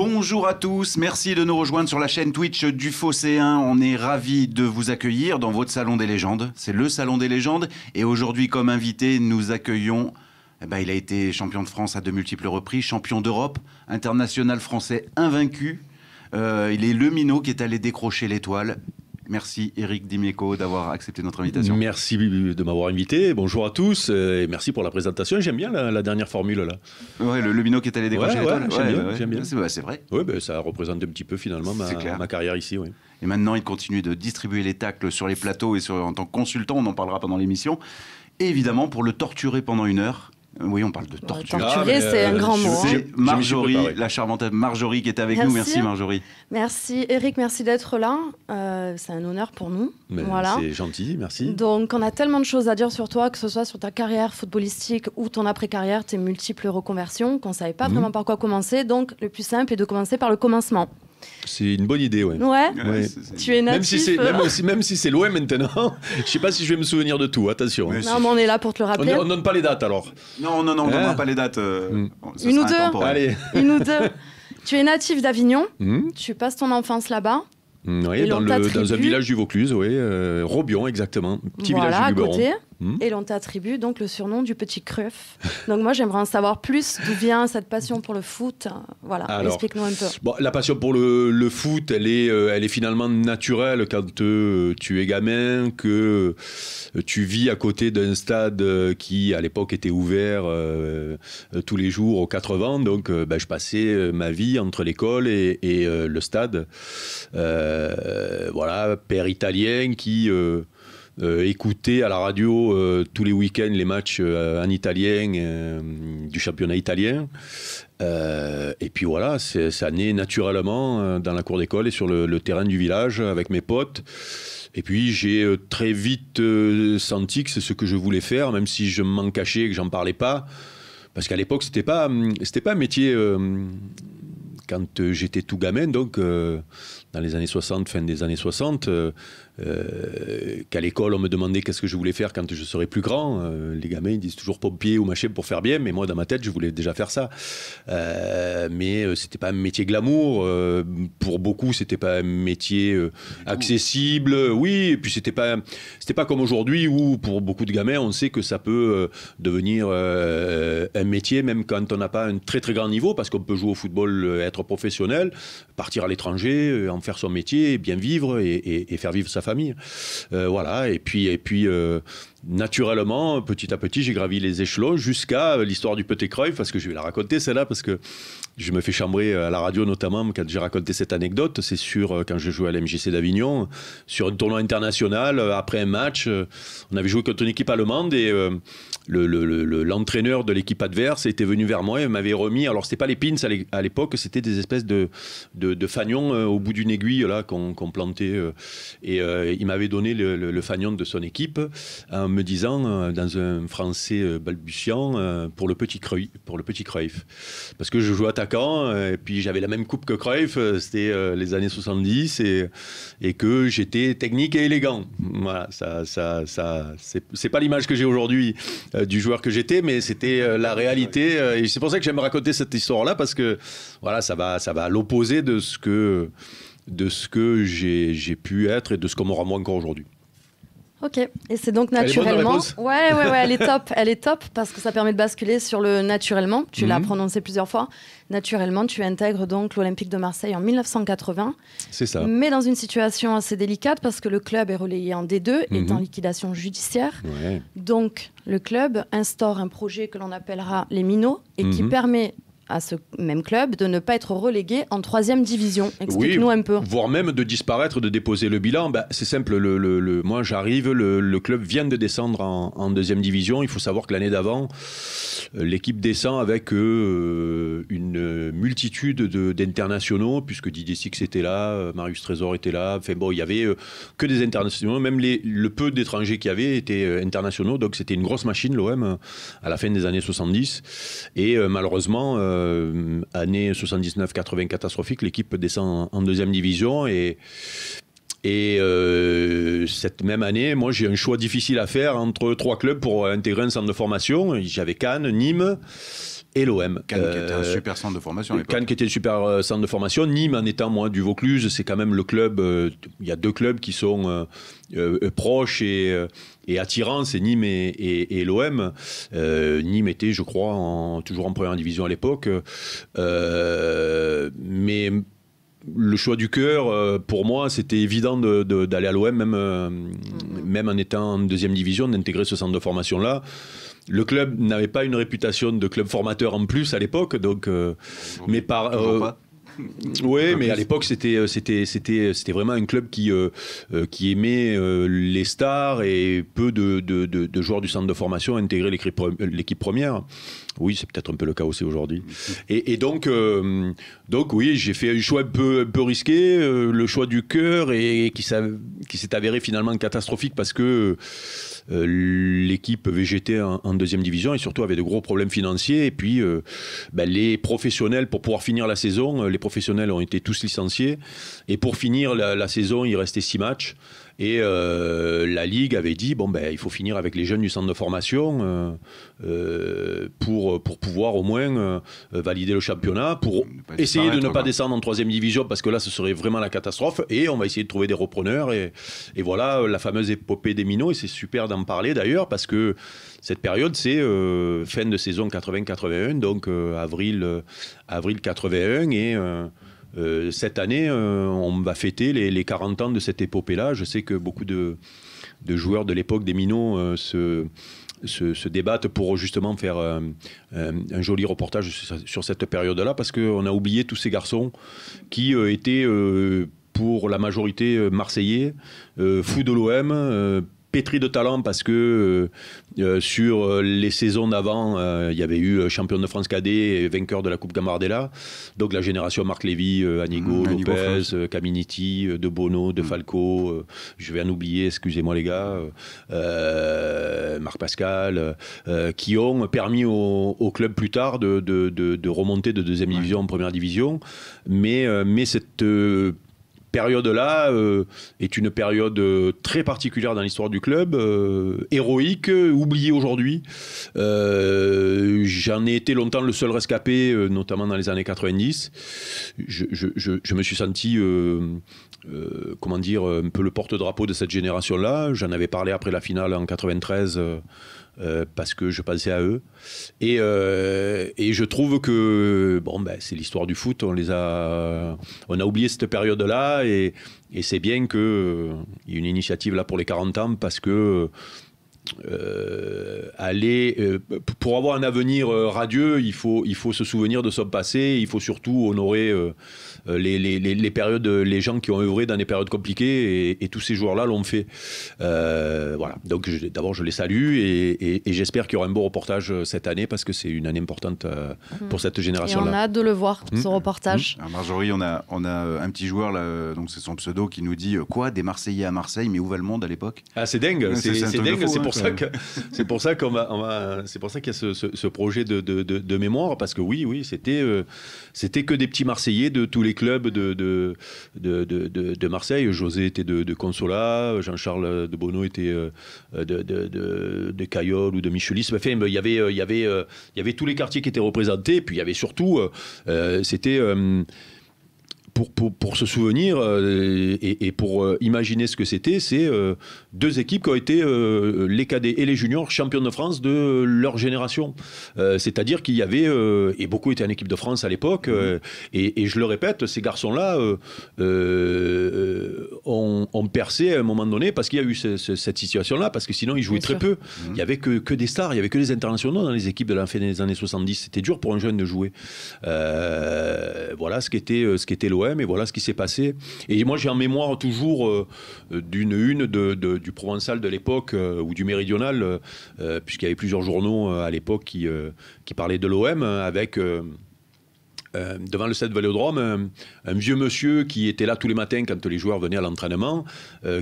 Bonjour à tous, merci de nous rejoindre sur la chaîne Twitch du Phocéen. On est ravis de vous accueillir dans votre Salon des légendes. C'est le Salon des légendes. Et aujourd'hui, comme invité, nous accueillons... il a été champion de France à de multiples reprises, champion d'Europe, international français invaincu. Il est le minot qui est allé décrocher l'étoile. Merci Eric Dimeco d'avoir accepté notre invitation. Merci de m'avoir invité. Bonjour à tous et merci pour la présentation. J'aime bien la dernière formule là. Ouais, le minot qui est allé décrocher l'étoile. J'aime bien. C'est vrai. Oui, ça représente un petit peu finalement ma carrière ici. Oui. Et maintenant, il continue de distribuer les tacles sur les plateaux et en tant que consultant, on en parlera pendant l'émission. Et évidemment, pour le torturer pendant 1 heure. Oui, on parle de torture. Torturer, c'est un grand mot. C'est Marjorie, la charmante Marjorie qui est avec nous. Merci Marjorie. Merci Eric, merci d'être là. C'est un honneur pour nous. Voilà. C'est gentil, merci. Donc on a tellement de choses à dire sur toi, que ce soit sur ta carrière footballistique ou ton après-carrière, tes multiples reconversions, qu'on ne savait pas vraiment par quoi commencer. Donc le plus simple est de commencer par le commencement. C'est une bonne idée, ouais. Tu es natif. Même si c'est loin maintenant, je ne sais pas si je vais me souvenir de tout, attention. Non, mais on est là pour te le rappeler. On ne donne pas les dates alors. Non, on ne donnera pas les dates. Une ou deux. Allez. Une ou deux. Tu es natif d'Avignon, tu passes ton enfance là-bas. Oui, dans un village du Vaucluse, Robion exactement, petit village du Luberon. Côté. Et l'on t'attribue donc le surnom du petit Cruyff. Donc moi j'aimerais en savoir plus, d'où vient cette passion pour le foot. Voilà, explique-nous un peu. Bon, la passion pour le foot, elle est finalement naturelle quand tu es gamin, que tu vis à côté d'un stade qui à l'époque était ouvert tous les jours aux 4 vents. Donc je passais ma vie entre l'école et le stade. Père italien qui... écouter à la radio tous les week-ends les matchs en italien du championnat italien. Et puis voilà, ça naît naturellement dans la cour d'école et sur le terrain du village avec mes potes. Et puis j'ai très vite senti que c'est ce que je voulais faire, même si je m'en cachais et que j'en parlais pas. Parce qu'à l'époque, c'était pas un métier... quand j'étais tout gamin, donc dans les années 60, fin des années 60, qu'à l'école, on me demandait qu'est-ce que je voulais faire quand je serais plus grand. Les gamins, ils disent toujours pompier ou machin pour faire bien, mais moi, dans ma tête, je voulais déjà faire ça. Mais c'était pas un métier glamour. Pour beaucoup, c'était pas un métier accessible. Oui, et puis c'était pas comme aujourd'hui où, pour beaucoup de gamins, on sait que ça peut devenir un métier, même quand on n'a pas un très très grand niveau, parce qu'on peut jouer au football, être professionnel, partir à l'étranger, en faire son métier, bien vivre et faire vivre sa famille. Voilà, et puis naturellement, petit à petit, j'ai gravi les échelons jusqu'à l'histoire du Petit Cruyff, parce que je vais la raconter celle-là, parce que je me fais chambrer à la radio notamment quand j'ai raconté cette anecdote. C'est quand je jouais à l'MJC d'Avignon, sur un tournoi international, après un match, on avait joué contre une équipe allemande et l'entraîneur de l'équipe adverse était venu vers moi et m'avait remis, alors c'était pas les pins à l'époque, c'était des espèces de fanions au bout d'une aiguille là qu'on plantait et il m'avait donné le fanion de son équipe en me disant dans un français balbutiant pour le petit Cruyff, parce que je jouais attaquant et puis j'avais la même coupe que Cruyff, c'était les années 70 et que j'étais technique et élégant. Voilà, ça c'est pas l'image que j'ai aujourd'hui du joueur que j'étais, mais c'était la réalité et c'est pour ça que j'aime raconter cette histoire-là, parce que voilà, ça va à l'opposé de ce que j'ai pu être et de ce qu'on me rend moi encore aujourd'hui. Ok, et c'est donc naturellement... Ouais, elle est top parce que ça permet de basculer sur le naturellement, tu l'as prononcé plusieurs fois. Naturellement, tu intègres donc l'Olympique de Marseille en 1980. C'est ça. Mais dans une situation assez délicate parce que le club est relayé en D2, est en liquidation judiciaire. Ouais. Donc, le club instaure un projet que l'on appellera les Minots et qui permet à ce même club de ne pas être relégué en 3e division. Explique-nous un peu. Voire même de disparaître, de déposer le bilan. C'est simple, moi j'arrive, le club vient de descendre en 2e division. Il faut savoir que l'année d'avant, l'équipe descend avec une multitude d'internationaux, puisque Didier Six était là, Marius Trésor était là. Enfin bon, il y avait que des internationaux. Même le peu d'étrangers qu'il y avait étaient internationaux. Donc c'était une grosse machine, l'OM, à la fin des années 70. Et malheureusement... année 79-80 catastrophique, l'équipe descend en 2e division et cette même année, moi j'ai un choix difficile à faire entre 3 clubs pour intégrer un centre de formation. J'avais Cannes, Nîmes et l'OM. Cannes qui était un super centre de formation à l'époque. Cannes qui était un super centre de formation. Nîmes en étant moi du Vaucluse, c'est quand même le club. Il y a 2 clubs qui sont proches et attirants, c'est Nîmes et l'OM. Nîmes était, je crois, toujours en première division à l'époque. Mais le choix du cœur, pour moi, c'était évident d'aller à l'OM, même en étant en deuxième division, d'intégrer ce centre de formation-là. Le club n'avait pas une réputation de club formateur en plus à l'époque, donc. Mais oui, mais à l'époque, c'était vraiment un club qui aimait les stars et peu de joueurs du centre de formation intégrer l'équipe première. Oui, c'est peut-être un peu le cas aussi aujourd'hui. Et donc oui, j'ai fait un choix un peu risqué, le choix du cœur, et qui s'est avéré finalement catastrophique parce que l'équipe végétait en deuxième division et surtout avait de gros problèmes financiers. Et puis, les professionnels, pour pouvoir finir la saison, les professionnels ont été tous licenciés. Et pour finir la saison, il restait 6 matchs. Et la Ligue avait dit, il faut finir avec les jeunes du centre de formation pour pouvoir au moins valider le championnat, pour essayer de ne pas descendre en troisième division, parce que là, ce serait vraiment la catastrophe. Et on va essayer de trouver des repreneurs. Et voilà la fameuse épopée des minots. Et c'est super d'en parler d'ailleurs, parce que cette période, c'est fin de saison 80-81, donc avril 81. Et cette année, on va fêter les 40 ans de cette épopée-là. Je sais que beaucoup de joueurs de l'époque des minots se débattent pour justement faire un joli reportage sur cette période-là, parce qu'on a oublié tous ces garçons qui étaient, pour la majorité, marseillais, fous de l'OM, pétri de talent, parce que sur les saisons d'avant, il y avait eu champion de France cadet et vainqueur de la Coupe Gambardella. Donc la génération Marc Lévy, Anigo, Lopez, Caminiti, De Bono, De Falco, je vais en oublier, excusez-moi les gars, Marc Pascal, qui ont permis au club plus tard de remonter de deuxième division en première division. Mais cette période-là est une période très particulière dans l'histoire du club, héroïque, oubliée aujourd'hui. J'en ai été longtemps le seul rescapé, notamment dans les années 90. Je me suis senti, un peu le porte-drapeau de cette génération-là. J'en avais parlé après la finale en 93, parce que je pensais à eux. Et je trouve que c'est l'histoire du foot, on a oublié cette période-là, et c'est bien qu'il y ait une initiative là pour les 40 ans, parce que pour avoir un avenir radieux, il faut se souvenir de son passé, il faut surtout honorer les périodes, les gens qui ont œuvré dans des périodes compliquées, et tous ces joueurs-là l'ont fait. Voilà. Donc d'abord je les salue, et j'espère qu'il y aura un beau reportage cette année, parce que c'est une année importante pour cette génération-là. Et on a hâte de le voir, ce reportage. Alors Marjorie, on a un petit joueur là, donc c'est son pseudo, qui nous dit quoi, des Marseillais à Marseille, mais où va le monde à l'époque? Ah, c'est dingue, c'est dingue, fou, c'est pour ça qu'il y a ce projet de mémoire, parce que oui, c'était que des petits Marseillais de tous les clubs de Marseille. José était de Consola, Jean-Charles de Bono était de Caillol ou de Michelis. Enfin, il y avait tous les quartiers qui étaient représentés, puis il y avait surtout c'était pour se souvenir et pour imaginer ce que c'était, c'est 2 équipes qui ont été, les cadets et les juniors, champions de France de leur génération. C'est-à-dire qu'il y avait, et beaucoup étaient en équipe de France à l'époque, et je le répète, ces garçons-là ont percé à un moment donné, parce qu'il y a eu cette situation-là, parce que sinon ils jouaient très peu. Il n'y avait que des stars, il n'y avait que des internationaux dans les équipes de la fin des années 70. C'était dur pour un jeune de jouer. Voilà ce qu'était l'OM. Et voilà ce qui s'est passé. Et moi, j'ai en mémoire toujours d'une une du Provençal de l'époque, ou du Méridional, puisqu'il y avait plusieurs journaux à l'époque qui parlaient de l'OM, avec devant le stade Vélodrome, un vieux monsieur qui était là tous les matins quand les joueurs venaient à l'entraînement,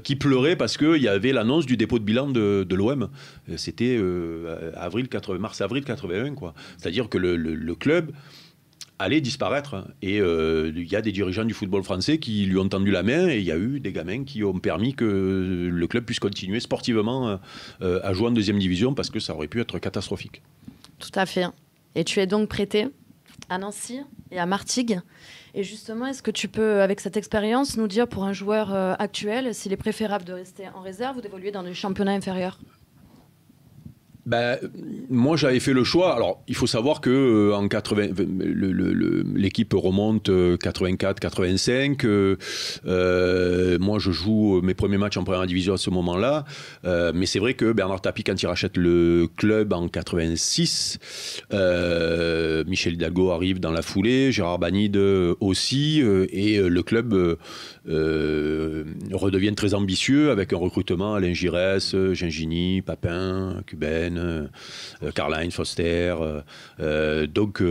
qui pleurait parce qu'il y avait l'annonce du dépôt de bilan de l'OM. C'était mars-avril 81, quoi. C'est-à-dire que le club allait disparaître. Et il y a des dirigeants du football français qui lui ont tendu la main, et il y a eu des gamins qui ont permis que le club puisse continuer sportivement à jouer en deuxième division, parce que ça aurait pu être catastrophique. Tout à fait. Et tu es donc prêté à Nancy et à Martigues. Et justement, est-ce que tu peux, avec cette expérience, nous dire pour un joueur actuel s'il est préférable de rester en réserve ou d'évoluer dans le championnat inférieur? Ben, moi, j'avais fait le choix. Alors, il faut savoir que en 80, l'équipe remonte 84-85. Moi, je joue mes premiers matchs en première division à ce moment-là. Mais c'est vrai que Bernard Tapie, quand il rachète le club en 86, Michel Hidalgo arrive dans la foulée, Gérard Banide aussi, et le club redevient très ambitieux avec un recrutement Alain Giresse, Gingini, Papin, Cuben, Karl-Heinz Foster. Donc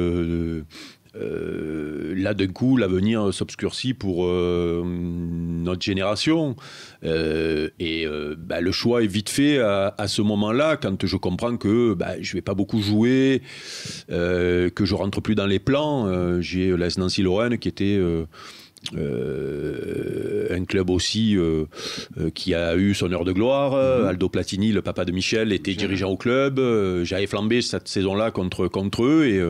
là, d'un coup, l'avenir s'obscurcit pour notre génération. Le choix est vite fait à ce moment-là, quand je comprends que je ne vais pas beaucoup jouer, que je ne rentre plus dans les plans. J'ai l'AS Nancy-Lorraine qui était... un club aussi qui a eu son heure de gloire. Aldo Platini, le papa de Michel, était dirigeant au club. J'avais flambé cette saison-là contre eux et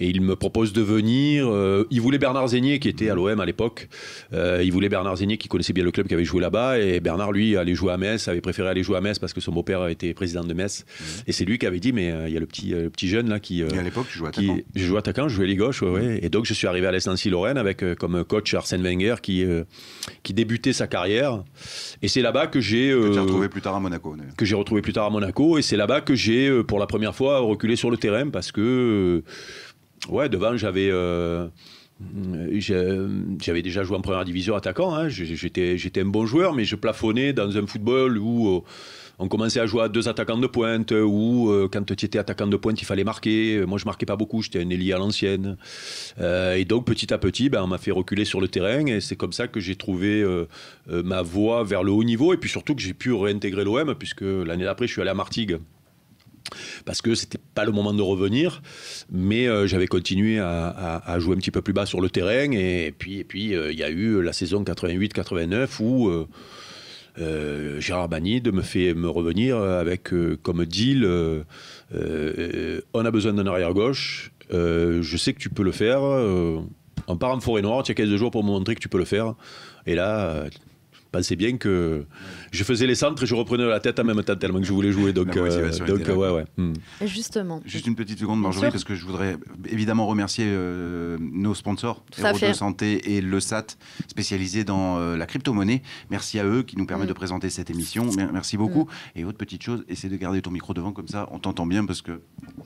il me propose de venir. Il voulait Bernard Zégnier qui était à l'OM à l'époque. Il voulait Bernard Zégnier qui connaissait bien le club, qui avait joué là-bas. Et Bernard, lui, allait jouer à Metz, avait préféré aller jouer à Metz parce que son beau-père était président de Metz. Et c'est lui qui avait dit, mais il y a le petit jeune là qui... et à l'époque, tu jouais attaquant. Je jouais attaquant, je jouais les gauches. Ouais. Et donc, je suis arrivé à l'AS Nancy-Lorraine avec comme coach Arsène Wenger qui débutait sa carrière. Et c'est là-bas que j'ai... que tu as retrouvé plus tard à Monaco. Que j'ai retrouvé plus tard à Monaco. Et c'est là-bas que j'ai, pour la première fois, reculé sur le terrain parce que... devant, j'avais déjà joué en première division attaquant. Hein. J'étais un bon joueur, mais je plafonnais dans un football où on commençait à jouer à 2 attaquants de pointe, où quand tu étais attaquant de pointe, il fallait marquer. Moi, je marquais pas beaucoup, j'étais un ailier à l'ancienne. Et donc, petit à petit, on m'a fait reculer sur le terrain. Et c'est comme ça que j'ai trouvé ma voie vers le haut niveau. Et puis surtout que j'ai pu réintégrer l'OM, puisque l'année d'après, je suis allé à Martigues. Parce que c'était pas le moment de revenir, mais j'avais continué à jouer un petit peu plus bas sur le terrain. Et puis il y a eu la saison 88-89 où Gérard Banide me fait me revenir avec comme deal on a besoin d'un arrière-gauche, je sais que tu peux le faire, on part en forêt noire, tu as 15 jours pour me montrer que tu peux le faire. Et là... pensez bien que je faisais les centres et je reprenais la tête en même temps tellement que je voulais jouer. Donc ouais. Justement. Juste une petite seconde, Marjorie, parce que je voudrais évidemment remercier nos sponsors, Héros de Santé et le SAT, spécialisés dans la crypto-monnaie. Merci à eux qui nous permettent de présenter cette émission. Merci beaucoup. Et autre petite chose, essaie de garder ton micro devant, comme ça on t'entend bien parce qu'il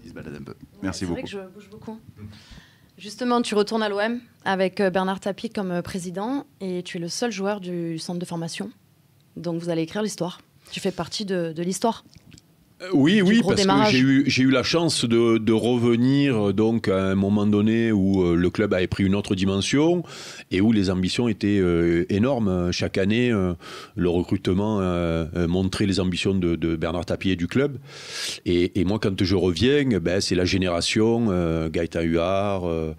se balade un peu. Merci beaucoup. C'est vrai que je bouge beaucoup. Justement, tu retournes à l'OM avec Bernard Tapie comme président et tu es le seul joueur du centre de formation. Donc vous allez écrire l'histoire. Tu fais partie de l'histoire. Oui, parce que j'ai eu la chance de revenir donc à un moment donné où le club avait pris une autre dimension et où les ambitions étaient énormes. Chaque année, le recrutement montrait les ambitions de Bernard Tapie et du club. Et moi, quand je reviens, c'est la génération Gaëtan Huard,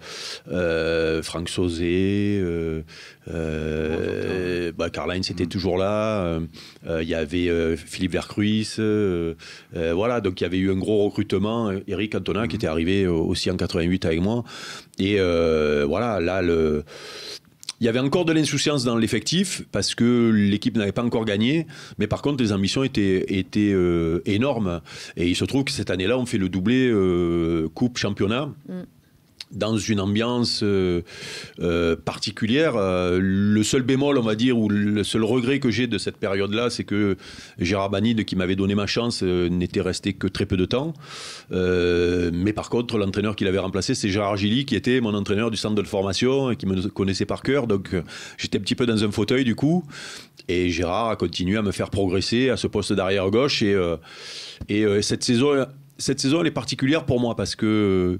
Franck Sauzet, Karl-Heinz était toujours là. Il y avait Philippe Vercruis. Voilà, donc il y avait eu un gros recrutement. Eric Cantona qui était arrivé aussi en 88 avec moi. Et voilà, là, il y avait encore de l'insouciance dans l'effectif parce que l'équipe n'avait pas encore gagné. Mais par contre, les ambitions étaient énormes. Et il se trouve que cette année-là, on fait le doublé Coupe-Championnat. Dans une ambiance particulière. Le seul bémol, on va dire, ou le seul regret que j'ai de cette période-là, c'est que Gérard Banide, qui m'avait donné ma chance, n'était resté que très peu de temps. Mais par contre, l'entraîneur qui l'avait remplacé, c'est Gérard Gilly, qui était mon entraîneur du centre de formation et qui me connaissait par cœur. Donc, j'étais un petit peu dans un fauteuil, du coup. Et Gérard a continué à me faire progresser à ce poste d'arrière-gauche. Et cette saison, elle est particulière pour moi parce que...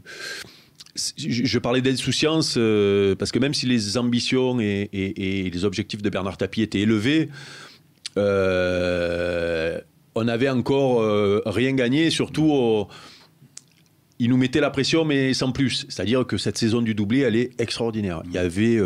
Je parlais d'insouciance parce que même si les ambitions et les objectifs de Bernard Tapie étaient élevés, on n'avait encore rien gagné, surtout il nous mettait la pression, mais sans plus. C'est-à-dire que cette saison du doublé, elle est extraordinaire. Il y avait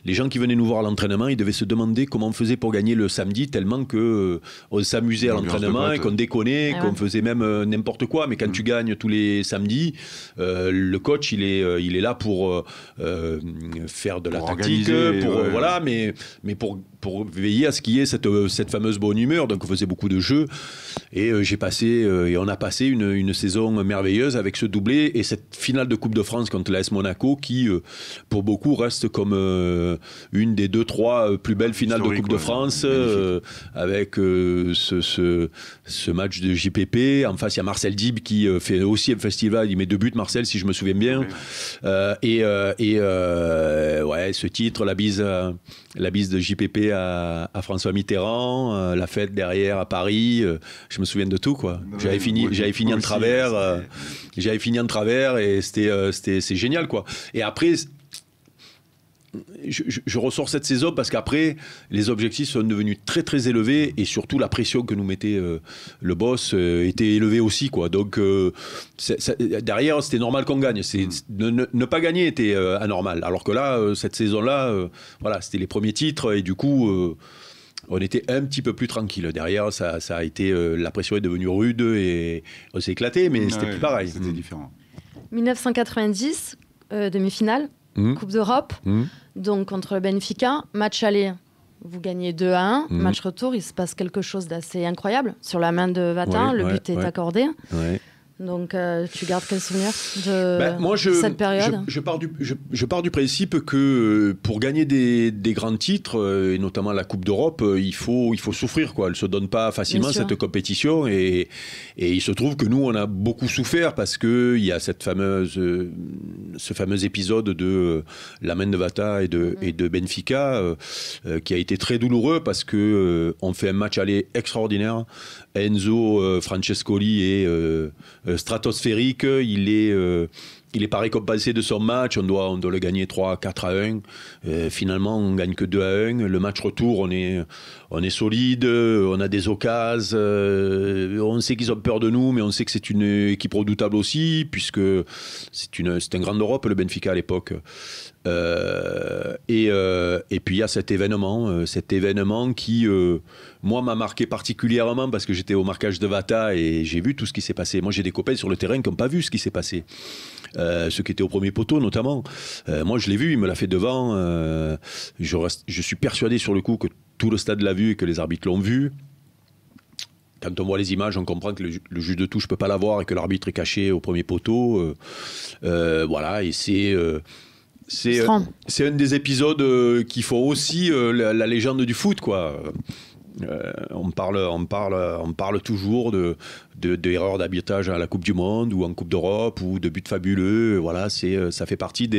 les gens qui venaient nous voir à l'entraînement, ils devaient se demander comment on faisait pour gagner le samedi, tellement qu'on s'amusait à l'entraînement et qu'on déconnait, qu'on faisait même n'importe quoi. Mais quand tu gagnes tous les samedis, le coach, il est là pour faire de la tactique, voilà, mais pour veiller à ce qu'il y ait cette fameuse bonne humeur. Donc on faisait beaucoup de jeux et on a passé une saison merveilleuse avec ce doublé et cette finale de Coupe de France contre l'AS Monaco qui pour beaucoup reste comme une des 2-3 plus belles finales de Coupe de France avec ce match de JPP. En face il y a Marcel Dib qui fait aussi un festival, il met 2 buts, Marcel, si je me souviens bien. Ce titre, la bise de JPP à François Mitterrand, la fête derrière à Paris, je me souviens de tout, quoi. J'avais fini en travers, et c'est génial, quoi. Et après, je ressors cette saison parce qu'après les objectifs sont devenus très très élevés et surtout la pression que nous mettait le boss était élevée aussi, quoi. Donc derrière c'était normal qu'on gagne, ne pas gagner était anormal, alors que là cette saison là voilà, c'était les premiers titres et du coup on était un petit peu plus tranquille. Derrière ça a été la pression est devenue rude et on s'est éclaté, mais c'était plus pareil, c'était différent. 1990 demi-finale Coupe d'Europe, donc contre le Benfica, match aller, vous gagnez 2-1, match retour, il se passe quelque chose d'assez incroyable sur la main de Vatin, le but est accordé. Donc tu gardes quel souvenir de cette période ? Je pars du principe que pour gagner des grands titres, et notamment la Coupe d'Europe, il faut souffrir, quoi. Elle ne se donne pas facilement cette compétition et il se trouve que nous on a beaucoup souffert parce qu'il y a ce fameux épisode de la main de Vata et de Benfica qui a été très douloureux parce qu'on fait un match aller extraordinaire. Enzo Francescoli est stratosphérique, il est pas récompensé de son match, on doit le gagner 3-4-1, finalement on gagne que 2-1, le match retour on est solide, on a des occasions, on sait qu'ils ont peur de nous, mais on sait que c'est une équipe redoutable aussi, puisque c'est un grand Europe le Benfica à l'époque. Et puis il y a cet événement qui moi m'a marqué particulièrement parce que j'étais au marquage de Vata et j'ai vu tout ce qui s'est passé. Moi j'ai des copains sur le terrain qui n'ont pas vu ce qui s'est passé, ceux qui étaient au premier poteau notamment. Moi je l'ai vu, il me l'a fait devant. Je suis persuadé sur le coup que tout le stade l'a vu et que les arbitres l'ont vu. Quand on voit les images, on comprend que le juge de touche ne peut pas l'avoir et que l'arbitre est caché au premier poteau. Voilà, et c'est un des épisodes qui font aussi la légende du foot, quoi. On parle toujours d'erreurs d'arbitrage à la Coupe du Monde ou en Coupe d'Europe ou de buts fabuleux. Voilà, ça fait partie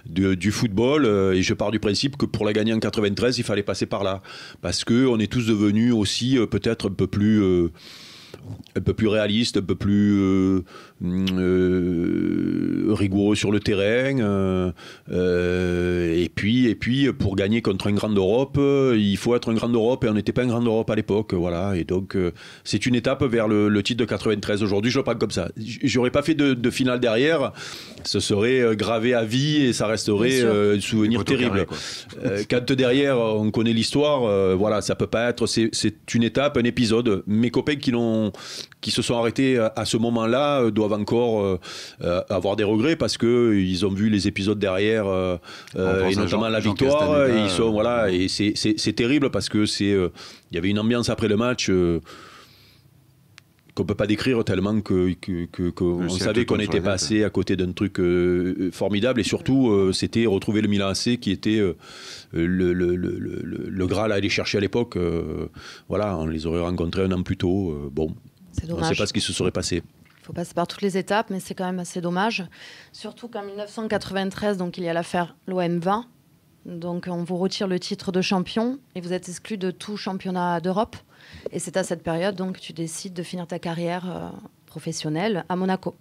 du football et je pars du principe que pour la gagner en 93, il fallait passer par là parce qu'on est tous devenus aussi peut-être un peu plus réaliste, un peu plus rigoureux sur le terrain. Et puis, pour gagner contre un grand d'Europe, il faut être un grand d'Europe et on n'était pas un grand d'Europe à l'époque. Voilà. Et donc, c'est une étape vers le titre de 93. Aujourd'hui, je le prends comme ça. J'aurais pas fait de finale derrière. Ce serait gravé à vie et ça resterait un souvenir terrible. Quand derrière, on connaît l'histoire, voilà, ça peut pas être. C'est une étape, un épisode. Mes copains qui se sont arrêtés à ce moment-là doivent encore avoir des regrets parce qu'ils ont vu les épisodes derrière et notamment la victoire et ils sont voilà et c'est terrible parce que il y avait une ambiance après le match qu'on peut pas décrire tellement qu'on savait qu'on était passé à côté d'un truc formidable et surtout c'était retrouver le Milan AC qui était le Graal à aller chercher à l'époque. Voilà, on les aurait rencontrés un an plus tôt. Bon, on ne sait pas ce qui se serait passé. Il faut passer par toutes les étapes, mais c'est quand même assez dommage. Surtout qu'en 1993, donc, il y a l'affaire l'OM 20. Donc on vous retire le titre de champion et vous êtes exclu de tout championnat d'Europe. Et c'est à cette période donc tu décides de finir ta carrière professionnelle à Monaco.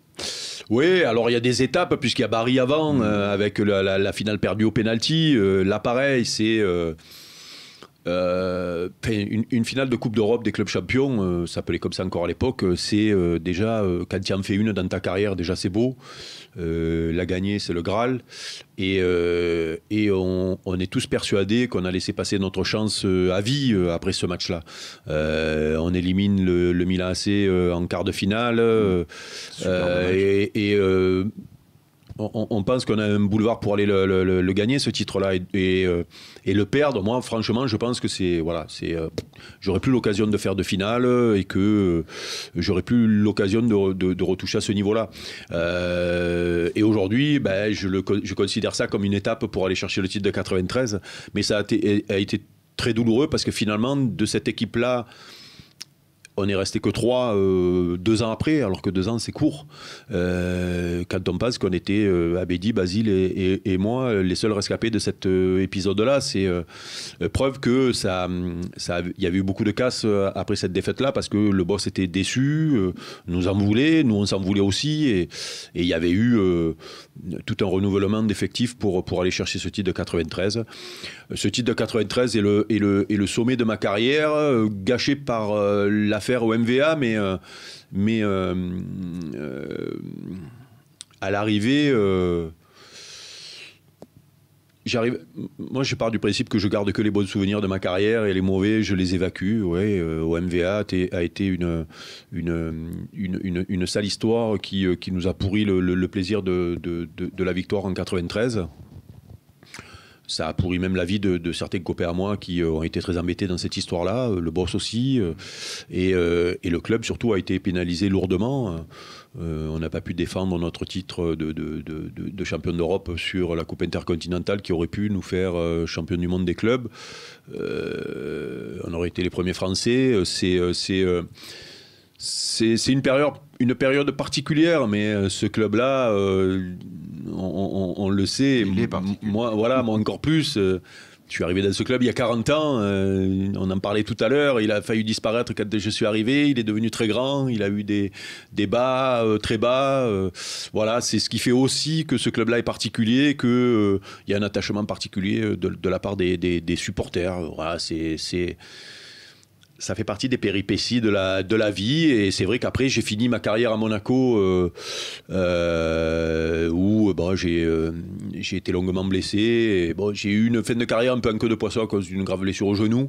Oui, alors il y a des étapes puisqu'il y a Bari avant avec la finale perdue au penalty. Là pareil, c'est Une finale de Coupe d'Europe des clubs champions, ça s'appelait comme ça encore à l'époque, c'est déjà, quand tu en fais une dans ta carrière, déjà c'est beau. La gagner, c'est le Graal. Et on est tous persuadés qu'on a laissé passer notre chance à vie après ce match-là. On élimine le Milan AC en quart de finale. On pense qu'on a un boulevard pour aller le gagner, ce titre-là, et le perdre. Moi, franchement, je pense que j'aurais plus l'occasion de faire de finale et que j'aurais plus l'occasion de retoucher à ce niveau-là. Et aujourd'hui, je considère ça comme une étape pour aller chercher le titre de 93. Mais ça a été très douloureux parce que finalement, de cette équipe-là, on n'est resté que 3 2 ans après, alors que 2 ans c'est court. Quand on pense qu'on était Abedi, Basile et moi les seuls rescapés de cet épisode-là, c'est preuve que il y avait eu beaucoup de casse après cette défaite-là parce que le boss était déçu, nous en voulait, nous on s'en voulait aussi, et il y avait eu tout un renouvellement d'effectifs pour aller chercher ce titre de 93. Ce titre de 93 est le sommet de ma carrière, gâché par l'affaire au MVA, mais à l'arrivée, moi je pars du principe que je garde que les bons souvenirs de ma carrière et les mauvais je les évacue. Au MVA a été une sale histoire qui nous a pourri le plaisir de la victoire en 93. Ça a pourri même la vie de certains copains à moi qui ont été très embêtés dans cette histoire-là, le boss aussi, et le club surtout a été pénalisé lourdement. On n'a pas pu défendre notre titre de champion d'Europe sur la Coupe intercontinentale qui aurait pu nous faire champion du monde des clubs. On aurait été les premiers Français. C'est une période particulière, mais ce club-là, on le sait. Moi encore plus. Je suis arrivé dans ce club il y a 40 ans. On en parlait tout à l'heure. Il a failli disparaître quand je suis arrivé. Il est devenu très grand. Il a eu des bas très bas. Voilà, c'est ce qui fait aussi que ce club-là est particulier, qu'il y a un attachement particulier de la part des supporters. Voilà, ça fait partie des péripéties de la vie, et c'est vrai qu'après j'ai fini ma carrière à Monaco où j'ai été longuement blessé, et j'ai eu une fin de carrière un peu en queue de poisson à cause d'une grave blessure au genou.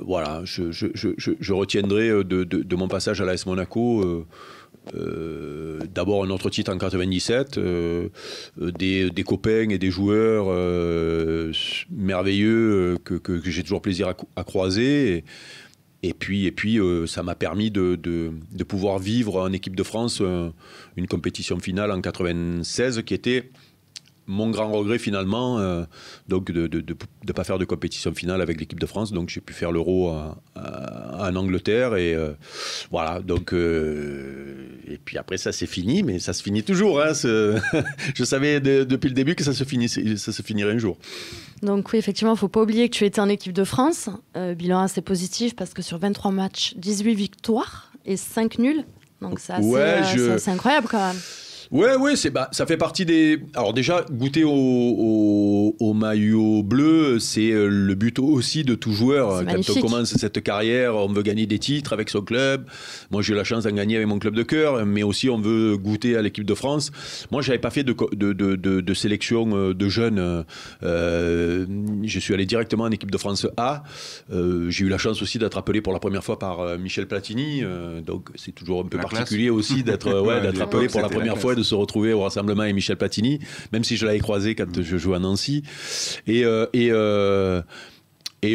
Voilà, je retiendrai de mon passage à l'AS Monaco d'abord un autre titre en 97, des copains et des joueurs merveilleux que j'ai toujours plaisir à croiser, et puis ça m'a permis de pouvoir vivre en équipe de France une compétition finale en 96 qui était mon grand regret finalement, donc de ne pas faire de compétition finale avec l'équipe de France. Donc j'ai pu faire l'Euro en Angleterre, et voilà, donc et puis après ça c'est fini, mais ça se finit toujours, hein, je savais depuis le début que ça se finirait un jour. Donc oui, effectivement, il ne faut pas oublier que tu étais en équipe de France, bilan assez positif parce que sur 23 matchs, 18 victoires et 5 nuls, donc c'est assez incroyable quand même. Ouais, ça fait partie des... Alors déjà, goûter au maillot bleu, c'est le but aussi de tout joueur. Quand on commence cette carrière, on veut gagner des titres avec son club. Moi, j'ai eu la chance d'en gagner avec mon club de cœur, mais aussi on veut goûter à l'équipe de France. Moi, je n'avais pas fait de sélection de jeunes. Je suis allé directement en équipe de France A. J'ai eu la chance aussi d'être appelé pour la première fois par Michel Platini. Donc, c'est toujours un peu particulier aussi d'être appelé pour la première fois, de se retrouver au rassemblement avec Michel Platini, même si je l'avais croisé quand je jouais à Nancy. Et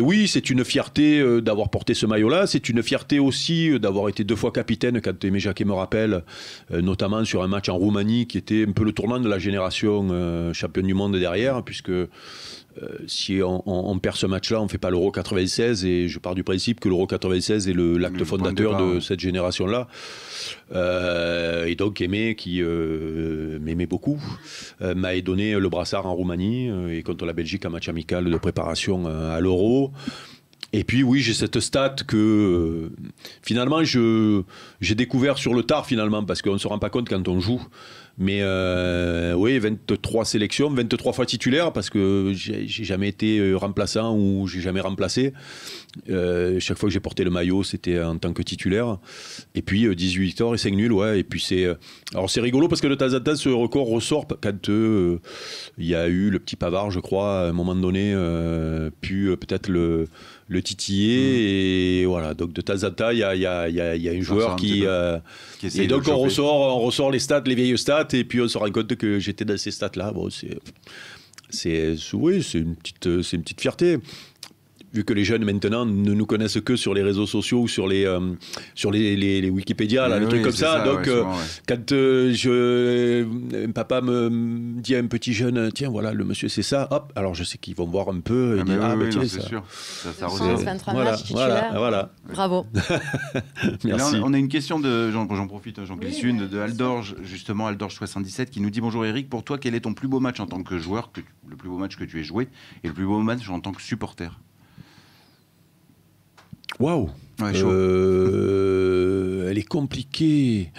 oui, c'est une fierté d'avoir porté ce maillot-là. C'est une fierté aussi d'avoir été 2 fois capitaine, quand Aimé Jacquet me rappelle, notamment sur un match en Roumanie qui était un peu le tournant de la génération championne du monde derrière, puisque si on perd ce match-là, on ne fait pas l'Euro 96, et je pars du principe que l'Euro 96 est l'acte fondateur de cette génération-là. Et donc Aimé, qui m'aimait beaucoup, m'a donné le brassard en Roumanie et contre la Belgique en match amical de préparation à l'Euro. Et puis oui, j'ai cette stat que finalement j'ai découvert sur le tard finalement, parce qu'on ne se rend pas compte quand on joue. Mais oui, 23 sélections, 23 fois titulaire, parce que j'ai jamais été remplaçant ou j'ai jamais remplacé. Chaque fois que j'ai porté le maillot, c'était en tant que titulaire. Et puis 18 victoires et 5 nuls, ouais. Et puis alors c'est rigolo parce que de temps en temps, ce record ressort quand il y a eu le petit Pavard, je crois, à un moment donné, puis peut-être le titiller. Et voilà, donc de temps en temps, il y a un joueur qui et donc on ressort les stats, les vieilles stats, et puis on se rend compte que j'étais dans ces stats-là. Bon, c'est une petite fierté. Vu que les jeunes maintenant ne nous connaissent que sur les réseaux sociaux ou sur les Wikipédia, là, les trucs comme ça. Donc, quand papa me dit à un petit jeune, tiens, voilà, le monsieur, c'est ça, hop, alors je sais qu'ils vont voir un peu. Et dire, tiens, c'est sûr. Ça revient. 23 matchs titulaires. Voilà. Bravo. Merci. Là, on a une question j'en profite, j'en glisse une, de Aldorge, justement, Aldorge77, qui nous dit: bonjour Eric, pour toi, quel est ton plus beau match en tant que joueur, le plus beau match que tu aies joué, et le plus beau match en tant que supporter? Waouh, elle est compliquée.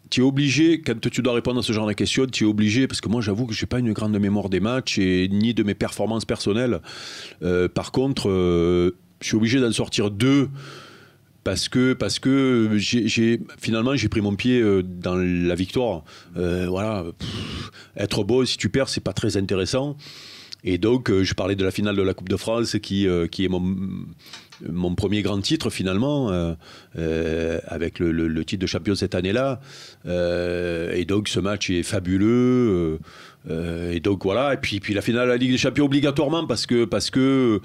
Tu es obligé, quand tu dois répondre à ce genre de questions, tu es obligé, parce que moi j'avoue que je n'ai pas une grande mémoire des matchs ni de mes performances personnelles. Par contre, je suis obligé d'en sortir 2. Parce que finalement j'ai pris mon pied dans la victoire. Voilà, être beau, si tu perds, c'est pas très intéressant. Et donc, je parlais de la finale de la Coupe de France qui est mon premier grand titre finalement, avec le titre de champion cette année-là. Et donc, ce match est fabuleux. Et donc, voilà. Et puis la finale de la Ligue des Champions obligatoirement parce que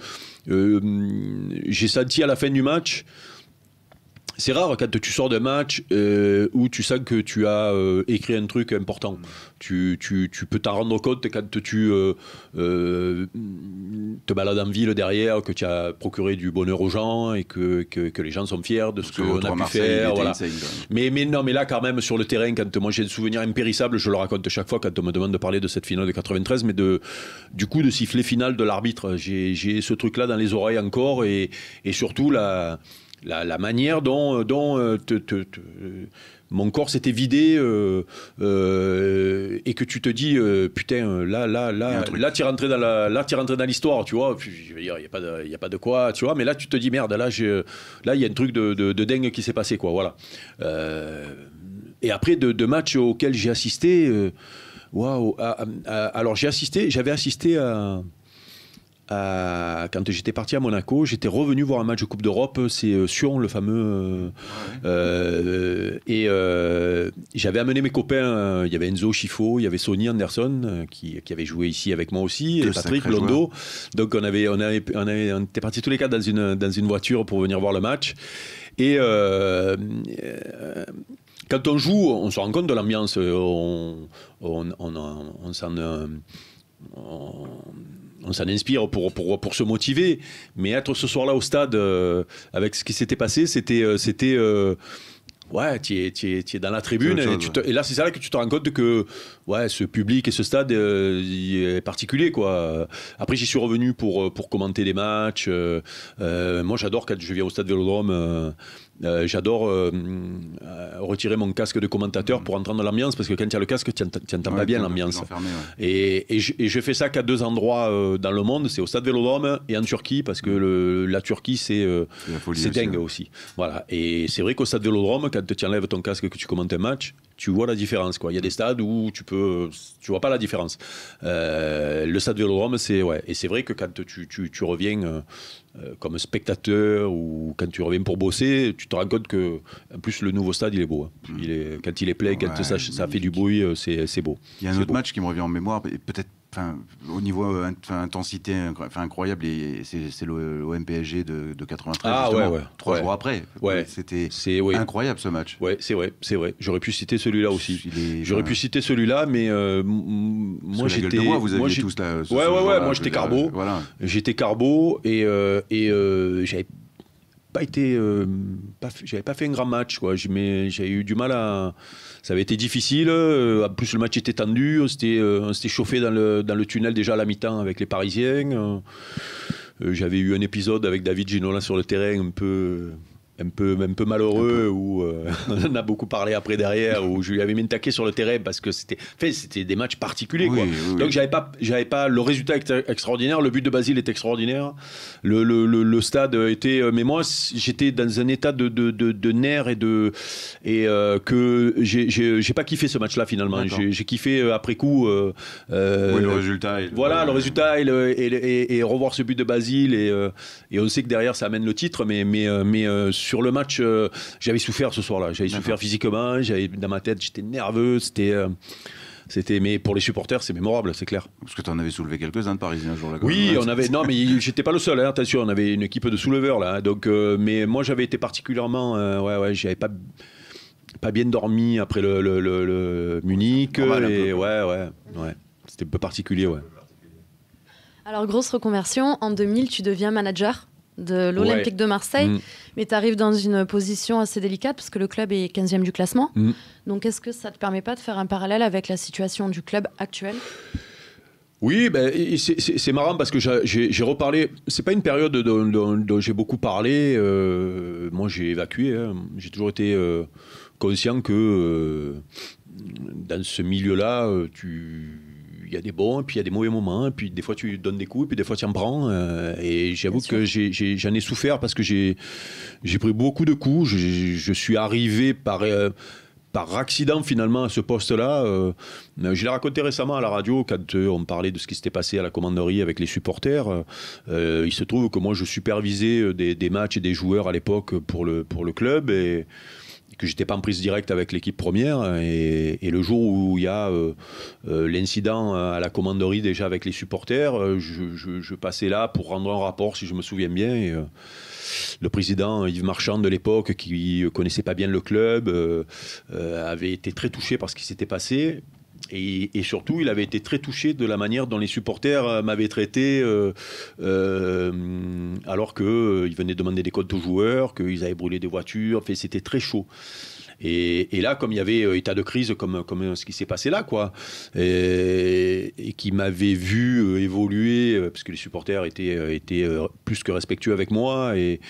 j'ai senti à la fin du match. C'est rare quand tu sors d'un match où tu sens que tu as écrit un truc important. Tu peux t'en rendre compte quand tu te balades en ville derrière, que tu as procuré du bonheur aux gens et que les gens sont fiers de ce qu'on a pu faire. Voilà. Mais là, quand même, sur le terrain, quand moi j'ai des souvenirs impérissables, je le raconte chaque fois quand on me demande de parler de cette finale de 93, mais du coup de sifflet final de l'arbitre. J'ai ce truc-là dans les oreilles encore et surtout la manière dont mon corps s'était vidé et que tu te dis putain là tu es rentré dans l'histoire, tu vois. Je veux dire, il y a pas de quoi, tu vois, mais là tu te dis merde, là il y a un truc de dingue qui s'est passé, quoi, voilà. Et après de matchs auxquels j'ai assisté, waouh. Alors j'avais assisté quand j'étais parti à Monaco, j'étais revenu voir un match de Coupe d'Europe, c'est Sion, le fameux. Et j'avais amené mes copains, il y avait Enzo Schifo, il y avait Sonny Anderson qui avait joué ici avec moi aussi, et Patrick Londo. Donc on était partis tous les quatre dans une voiture pour venir voir le match. Et quand on joue, on se rend compte de l'ambiance, on s'en inspire pour se motiver, mais être ce soir-là au stade avec ce qui s'était passé, c'était ouais, tu es dans la tribune et là c'est là que tu te rends compte que ouais, ce public et ce stade est particulier, quoi. Après j'y suis revenu pour commenter des matchs. Moi j'adore quand je viens au stade Vélodrome. J'adore retirer mon casque de commentateur pour entendre l'ambiance, parce que quand tu as le casque, tu n'entends pas bien l'ambiance. Et je fais ça qu'à 2 endroits dans le monde, c'est au stade Vélodrome et en Turquie, parce que la Turquie c'est dingue aussi. Voilà. Et c'est vrai qu'au stade Vélodrome, quand tu enlèves ton casque et que tu commentes un match, tu vois la différence, quoi. Il y a des stades où tu vois pas la différence. Le stade Vélodrome, c'est ouais. Et c'est vrai que quand tu reviens comme spectateur ou quand tu reviens pour bosser, tu te rends compte que en plus le nouveau stade il est beau. Hein. Quand il est plein, quand ça fait du bruit, c'est beau. Il y a un autre match qui me revient en mémoire, peut-être. Au niveau intensité incroyable, c'est l'OM PSG de 93. Ah ouais. 3 jours après. Ouais. C'était incroyable ce match. Ouais, c'est vrai. J'aurais pu citer celui-là aussi. J'aurais pu citer celui-là, mais moi j'étais. Vous aviez tous là. Ouais. Moi j'étais carbo. Voilà. J'étais carbo et j'avais pas été. J'avais pas fait un grand match, quoi. J'ai eu du mal à. Ça avait été difficile. En plus, le match était tendu. On s'était chauffé dans le tunnel déjà à la mi-temps avec les Parisiens. J'avais eu un épisode avec David Ginola sur le terrain un peu un peu malheureux, où on en a beaucoup parlé après derrière, où je lui avais mis une taquet sur le terrain parce que c'était des matchs particuliers. Oui, quoi. oui, Donc j'avais pas le résultat extraordinaire, le but de Basile est extraordinaire, le stade était, mais moi j'étais dans un état de nerfs que j'ai pas kiffé ce match-là finalement. J'ai kiffé après coup. Oui, le résultat. Voilà, le résultat et revoir ce but de Basile et on sait que derrière ça amène le titre, mais sur le match, j'avais souffert ce soir-là. J'avais souffert physiquement, dans ma tête, j'étais nerveux. Mais pour les supporters, c'est mémorable, c'est clair. Parce que tu en avais soulevé quelques-uns de Parisiens un jour-là. Oui, on avait. Non, mais j'étais pas le seul. Hein, attention, on avait une équipe de souleveurs là. Donc, mais moi, j'avais été particulièrement. J'avais pas bien dormi après le Munich. C'était un peu particulier, ouais. Alors, grosse reconversion. En 2000, tu deviens manager de l'Olympique de Marseille, mais tu arrives dans une position assez délicate parce que le club est 15e du classement. Donc, est-ce que ça ne te permet pas de faire un parallèle avec la situation du club actuel ? Oui, c'est marrant parce que j'ai reparlé. C'est pas une période dont j'ai beaucoup parlé. Moi, j'ai évacué. Hein. J'ai toujours été conscient que dans ce milieu-là, il y a des bons, et puis il y a des mauvais moments, et puis des fois tu donnes des coups, et puis des fois tu en prends. Et j'avoue que j'en ai souffert parce que j'ai pris beaucoup de coups. Je suis arrivé par accident finalement à ce poste-là. Je l'ai raconté récemment à la radio quand on parlait de ce qui s'était passé à la commanderie avec les supporters. Il se trouve que moi je supervisais des matchs et des joueurs à l'époque pour le club et que j'étais pas en prise directe avec l'équipe première et le jour où il y a l'incident à la commanderie déjà avec les supporters, je passais là pour rendre un rapport si je me souviens bien et, le président Yves Marchand de l'époque, qui connaissait pas bien le club, avait été très touché par ce qui s'était passé. Et surtout, il avait été très touché de la manière dont les supporters m'avaient traité alors qu'ils venaient demander des comptes aux joueurs, qu'ils avaient brûlé des voitures. Enfin, c'était très chaud. Et là, comme il y avait état de crise, comme ce qui s'est passé là, quoi, et qui m'avait vu évoluer, parce que les supporters étaient plus que respectueux avec moi, et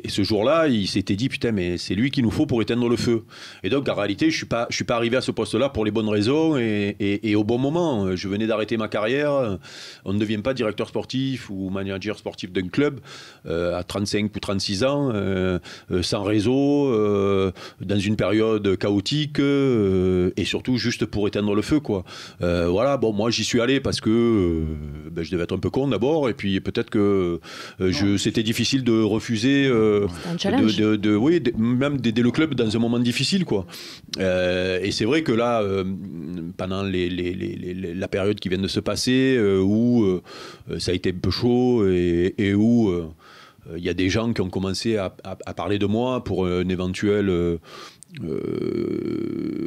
ce jour-là, il s'était dit, putain, mais c'est lui qu'il nous faut pour éteindre le feu. Et donc, en réalité, je suis pas arrivé à ce poste-là pour les bonnes raisons, et au bon moment. Je venais d'arrêter ma carrière. On ne devient pas directeur sportif ou manager sportif d'un club à 35 ou 36 ans, sans réseau, dans une période chaotique et surtout juste pour éteindre le feu, quoi. Voilà, bon, moi j'y suis allé parce que je devais être un peu con d'abord et puis peut-être que c'était difficile de refuser même d'aider le club dans un moment difficile, quoi. Et c'est vrai que là pendant la période qui vient de se passer où ça a été un peu chaud et où il y a des gens qui ont commencé à parler de moi pour un éventuel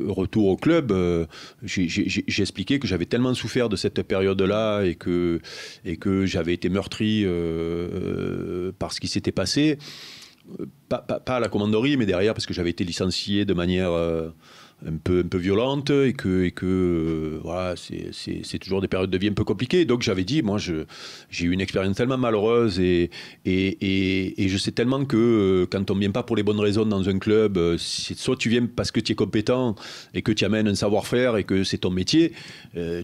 retour au club, j'ai expliqué que j'avais tellement souffert de cette période-là et que j'avais été meurtri par ce qui s'était passé, pas à la commanderie, mais derrière, parce que j'avais été licencié de manière un peu violente et que voilà, c'est toujours des périodes de vie un peu compliquées. Donc j'avais dit, moi j'ai eu une expérience tellement malheureuse et je sais tellement que quand on ne vient pas pour les bonnes raisons dans un club, soit tu viens parce que tu es compétent et que tu amènes un savoir-faire et que c'est ton métier,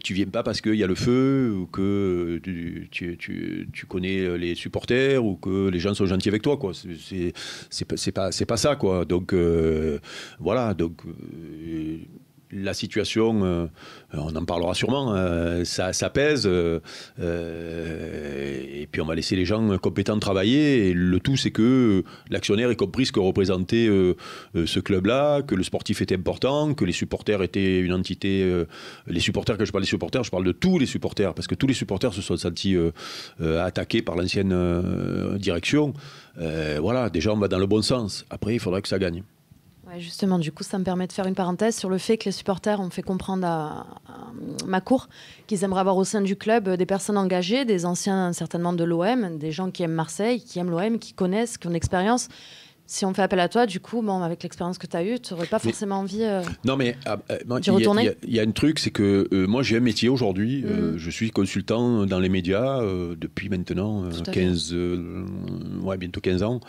tu viens pas parce qu'il y a le feu ou que tu connais les supporters ou que les gens sont gentils avec toi, quoi. C'est pas ça, quoi. Donc voilà, donc la situation, on en parlera sûrement, ça pèse, et puis on va laisser les gens compétents travailler, et le tout c'est que l'actionnaire ait compris ce que représentait ce club-là, que le sportif était important, que les supporters étaient une entité, les supporters, quand je parle des supporters, je parle de tous les supporters, parce que tous les supporters se sont sentis attaqués par l'ancienne direction. Voilà, déjà on va dans le bon sens, après il faudra que ça gagne. Justement, du coup, ça me permet de faire une parenthèse sur le fait que les supporters ont fait comprendre à ma cour qu'ils aimeraient avoir au sein du club des personnes engagées, des anciens certainement de l'OM, des gens qui aiment Marseille, qui aiment l'OM, qui connaissent, qui ont l'expérience. si on fait appel à toi, du coup, avec l'expérience que tu as eue, tu n'aurais pas forcément envie non, mais d'y retourner. Il y a un truc, c'est que moi, j'ai un métier aujourd'hui. Je suis consultant dans les médias depuis maintenant bientôt 15 ans.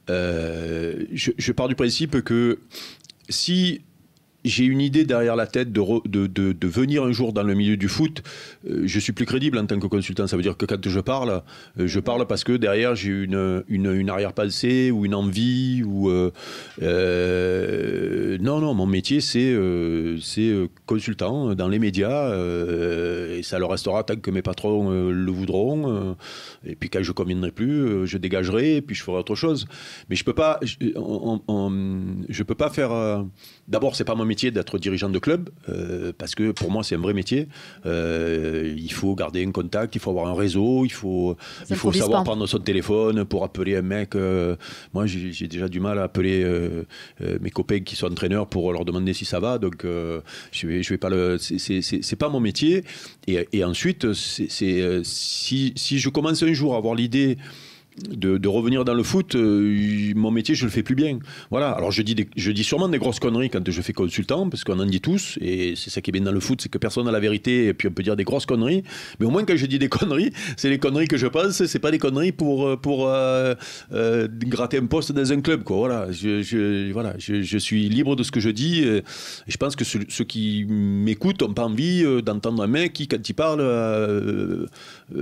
Je pars du principe que si j'ai une idée derrière la tête de venir un jour dans le milieu du foot, je suis plus crédible en tant que consultant. Ça veut dire que quand je parle parce que derrière j'ai une arrière-pensée ou une envie. Non, mon métier c'est consultant dans les médias et ça le restera tant que mes patrons le voudront. Et puis quand je ne conviendrai plus, je dégagerai et puis je ferai autre chose. Mais je peux pas faire... D'abord, c'est pas mon métier d'être dirigeant de club, parce que pour moi, c'est un vrai métier. Il faut garder un contact, il faut avoir un réseau, il faut savoir prendre son téléphone pour appeler un mec. Moi, j'ai déjà du mal à appeler mes copains qui sont entraîneurs pour leur demander si ça va. Donc, je vais pas c'est pas mon métier. Et ensuite, si je commence un jour à avoir l'idée de revenir dans le foot, mon métier, je le fais plus bien. Voilà. Alors, je dis sûrement des grosses conneries quand je fais consultant, parce qu'on en dit tous, et c'est ça qui est bien dans le foot, c'est que personne n'a la vérité, et puis on peut dire des grosses conneries, mais au moins quand je dis des conneries, c'est les conneries que je pense, c'est pas des conneries pour gratter un poste dans un club, quoi. Voilà. Je suis libre de ce que je dis, et je pense que ceux qui m'écoutent n'ont pas envie d'entendre un mec qui, quand il parle,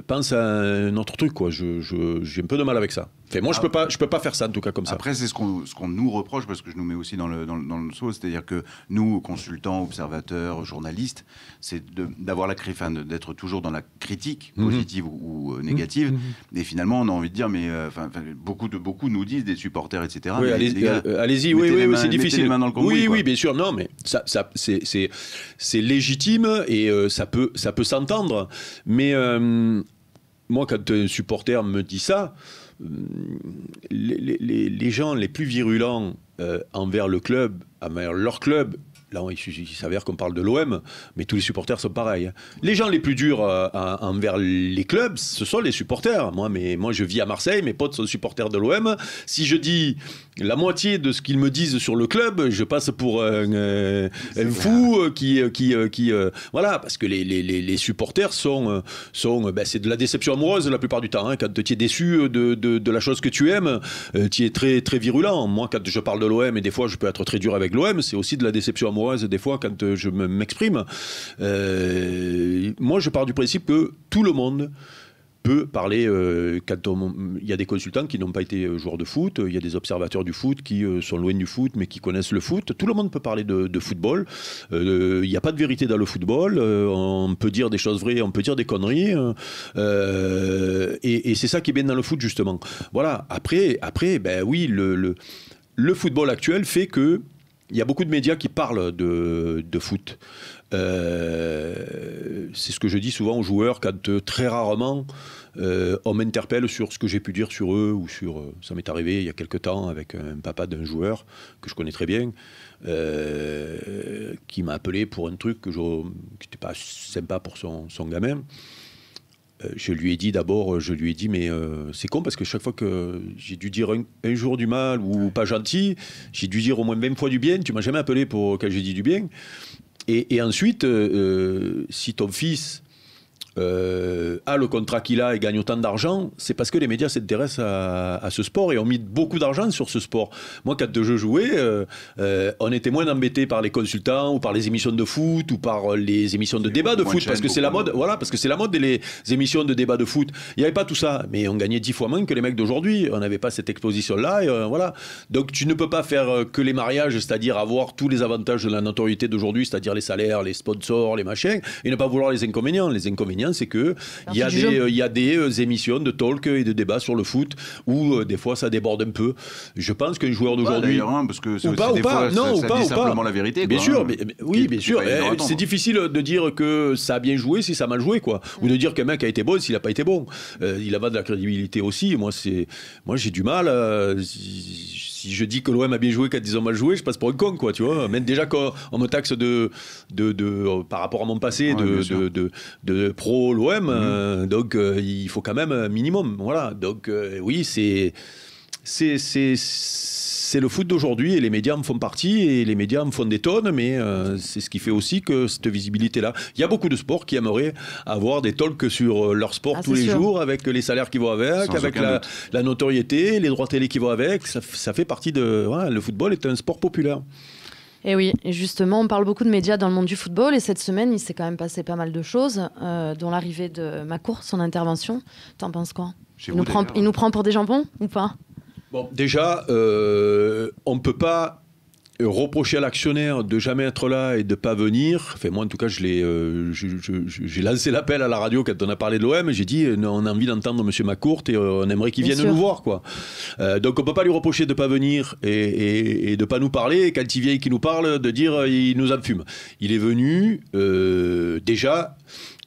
pense à un autre truc, quoi. J'ai un peu de mal avec ça. Enfin, moi, je peux pas faire ça, en tout cas, comme ça. Après, c'est ce qu'on nous reproche, parce que je nous mets aussi dans le saut, c'est-à-dire que nous, consultants, observateurs, journalistes, c'est d'avoir d'être toujours dans la critique, positive ou négative. Et finalement, on a envie de dire, mais beaucoup nous disent, des supporters, etc. Oui, allez-y, oui, c'est difficile. Les mains dans le cambouis, oui, bien sûr, non, mais ça c'est légitime et ça peut s'entendre. Mais moi, quand un supporter me dit ça, les gens les plus virulents envers le club, envers leur club, là, il s'avère qu'on parle de l'OM, mais tous les supporters sont pareils. Les gens les plus durs envers les clubs, ce sont les supporters. Moi, je vis à Marseille, mes potes sont supporters de l'OM. Si je dis la moitié de ce qu'ils me disent sur le club, je passe pour un fou qui voilà, parce que les supporters sont c'est de la déception amoureuse la plupart du temps. Hein. Quand tu es déçu de la chose que tu aimes, tu es très, très virulent. Moi, quand je parle de l'OM, et des fois je peux être très dur avec l'OM, c'est aussi de la déception amoureuse des fois quand je m'exprime. Moi, je pars du principe que tout le monde peut parler quand il y a des consultants qui n'ont pas été joueurs de foot, il y a des observateurs du foot qui sont loin du foot mais qui connaissent le foot. Tout le monde peut parler de football. Il n'y a pas de vérité dans le football. On peut dire des choses vraies, on peut dire des conneries. Et c'est ça qui est bien dans le foot, justement. Voilà. Après, ben oui, le football actuel fait que il y a beaucoup de médias qui parlent de foot. C'est ce que je dis souvent aux joueurs quand très rarement on m'interpelle sur ce que j'ai pu dire sur eux ou sur... ça m'est arrivé il y a quelque temps avec un papa d'un joueur que je connais très bien qui m'a appelé pour un truc qui n'était pas sympa pour son gamin. Je lui ai dit, mais c'est con parce que chaque fois que j'ai dû dire un jour du mal ou pas gentil, j'ai dû dire au moins 20 fois du bien. Tu m'as jamais appelé quand j'ai dit du bien. Et ensuite, si ton fils a le contrat qu'il a et gagne autant d'argent, c'est parce que les médias s'intéressent à ce sport et ont mis beaucoup d'argent sur ce sport. Moi, quand je jouais, on était moins embêtés par les consultants ou par les émissions de foot ou par les émissions de débat de foot parce que c'est la mode. Voilà, parce que c'est la mode des émissions de débat de foot. Il n'y avait pas tout ça, mais on gagnait 10 fois moins que les mecs d'aujourd'hui. On n'avait pas cette exposition-là. Et, voilà. Donc tu ne peux pas faire que les mariages, c'est-à-dire avoir tous les avantages de la notoriété d'aujourd'hui, c'est-à-dire les salaires, les sponsors, les machins, et ne pas vouloir les inconvénients. Les inconvénients, c'est que il y a des émissions de talk et de débat sur le foot où des fois ça déborde un peu. Je pense qu'un joueur d'aujourd'hui parce que c'est des fois ça dit simplement la vérité. Bien sûr, oui, bien sûr. C'est difficile de dire que ça a bien joué si ça a mal joué, quoi. Ou de dire qu'un mec a été bon s'il n'a pas été bon. Il a pas de la crédibilité aussi. Moi, j'ai du mal. Si je dis que l'OM a bien joué quand ils ont mal joué, je passe pour un con, quoi, tu vois. Même déjà quand on me taxe par rapport à mon passé de pro l'OM, donc il faut quand même un minimum, voilà. Donc oui, c'est c'est le foot d'aujourd'hui et les médias en font partie et les médias en font des tonnes, mais c'est ce qui fait aussi que cette visibilité-là. Il y a beaucoup de sports qui aimeraient avoir des talks sur leur sport tous les jours, avec les salaires qui vont avec, avec la notoriété, les droits télé qui vont avec. Ça fait partie de... Voilà, le football est un sport populaire. Et oui, et justement, on parle beaucoup de médias dans le monde du football et cette semaine, il s'est quand même passé pas mal de choses, dont l'arrivée de Macourt, son intervention. T'en penses quoi ? Il nous prend pour des jambons ou pas ? Bon, déjà, on ne peut pas reprocher à l'actionnaire de jamais être là et de ne pas venir. Enfin, moi, en tout cas, j'ai lancé l'appel à la radio quand on a parlé de l'OM. J'ai dit, on a envie d'entendre M. Macourt et on aimerait qu'il vienne nous voir, quoi. Donc, on ne peut pas lui reprocher de ne pas venir et de ne pas nous parler. Et quand il vient et qu'il nous parle, de dire il nous en fume. Il est venu, déjà,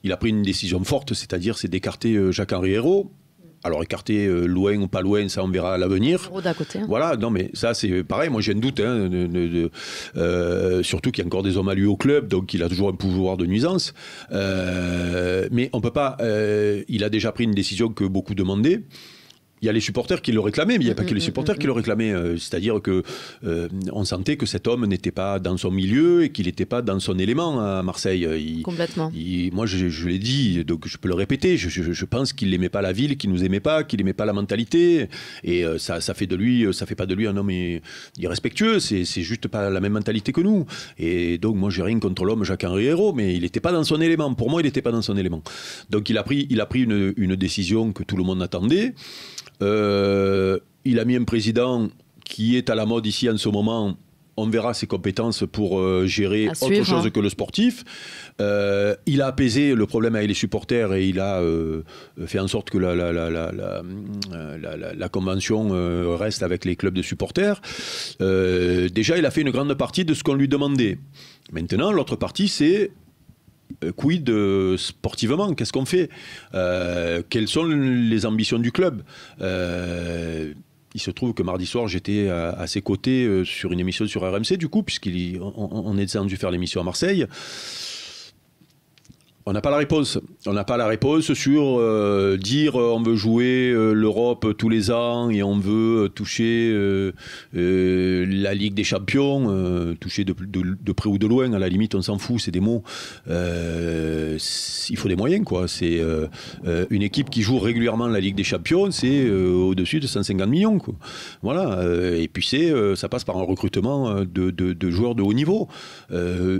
il a pris une décision forte, c'est-à-dire c'est d'écarter Jacques-Henri Hérault. Alors, écarter loin ou pas loin, ça on verra à l'avenir. D'à côté. Voilà, non mais ça c'est pareil, moi j'ai un doute, surtout qu'il y a encore des hommes à lui au club, donc il a toujours un pouvoir de nuisance. Mais on peut pas, il a déjà pris une décision que beaucoup demandaient. Il y a les supporters qui le réclamaient, mais il n'y a pas que les supporters qui le réclamaient. C'est-à-dire qu'on sentait que cet homme n'était pas dans son milieu et qu'il n'était pas dans son élément à Marseille. Complètement. Moi, je l'ai dit, donc je peux le répéter. Je pense qu'il n'aimait pas la ville, qu'il ne nous aimait pas, qu'il n'aimait pas la mentalité. Et ça fait pas de lui un homme irrespectueux. C'est juste pas la même mentalité que nous. Et donc, moi, j'ai rien contre l'homme Jacques-Henri Hérault, mais il n'était pas dans son élément. Pour moi, il n'était pas dans son élément. Donc, il a pris une décision que tout le monde attendait. Il a mis un président qui est à la mode ici en ce moment. On verra ses compétences pour gérer autre chose que le sportif. Il a apaisé le problème avec les supporters et il a fait en sorte que la convention reste avec les clubs de supporters. Déjà, il a fait une grande partie de ce qu'on lui demandait. Maintenant, l'autre partie, c'est... quid sportivement, qu'est-ce qu'on fait, quelles sont les ambitions du club. Il se trouve que mardi soir j'étais à ses côtés sur une émission sur RMC du coup, puisqu'on est descendu faire l'émission à Marseille. On n'a pas la réponse. On n'a pas la réponse sur dire on veut jouer l'Europe tous les ans et on veut toucher la Ligue des Champions, toucher de près ou de loin, à la limite on s'en fout, c'est des mots. Il faut des moyens, quoi. C'est une équipe qui joue régulièrement la Ligue des Champions, c'est au-dessus de 150 millions, quoi. Voilà. Et puis ça passe par un recrutement de joueurs de haut niveau.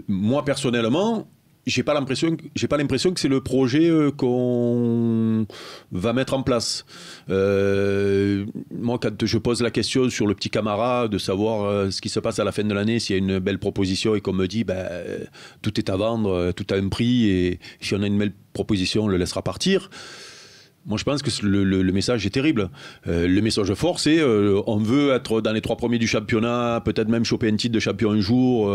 Moi personnellement, j'ai pas l'impression que c'est le projet qu'on va mettre en place. Moi, quand je pose la question sur le petit Camara, de savoir ce qui se passe à la fin de l'année, s'il y a une belle proposition et qu'on me dit tout est à vendre, tout a un prix, et si on a une belle proposition, on le laissera partir. Moi, je pense que le message est terrible. Le message fort, c'est on veut être dans les 3 premiers du championnat, peut-être même choper un titre de champion un jour,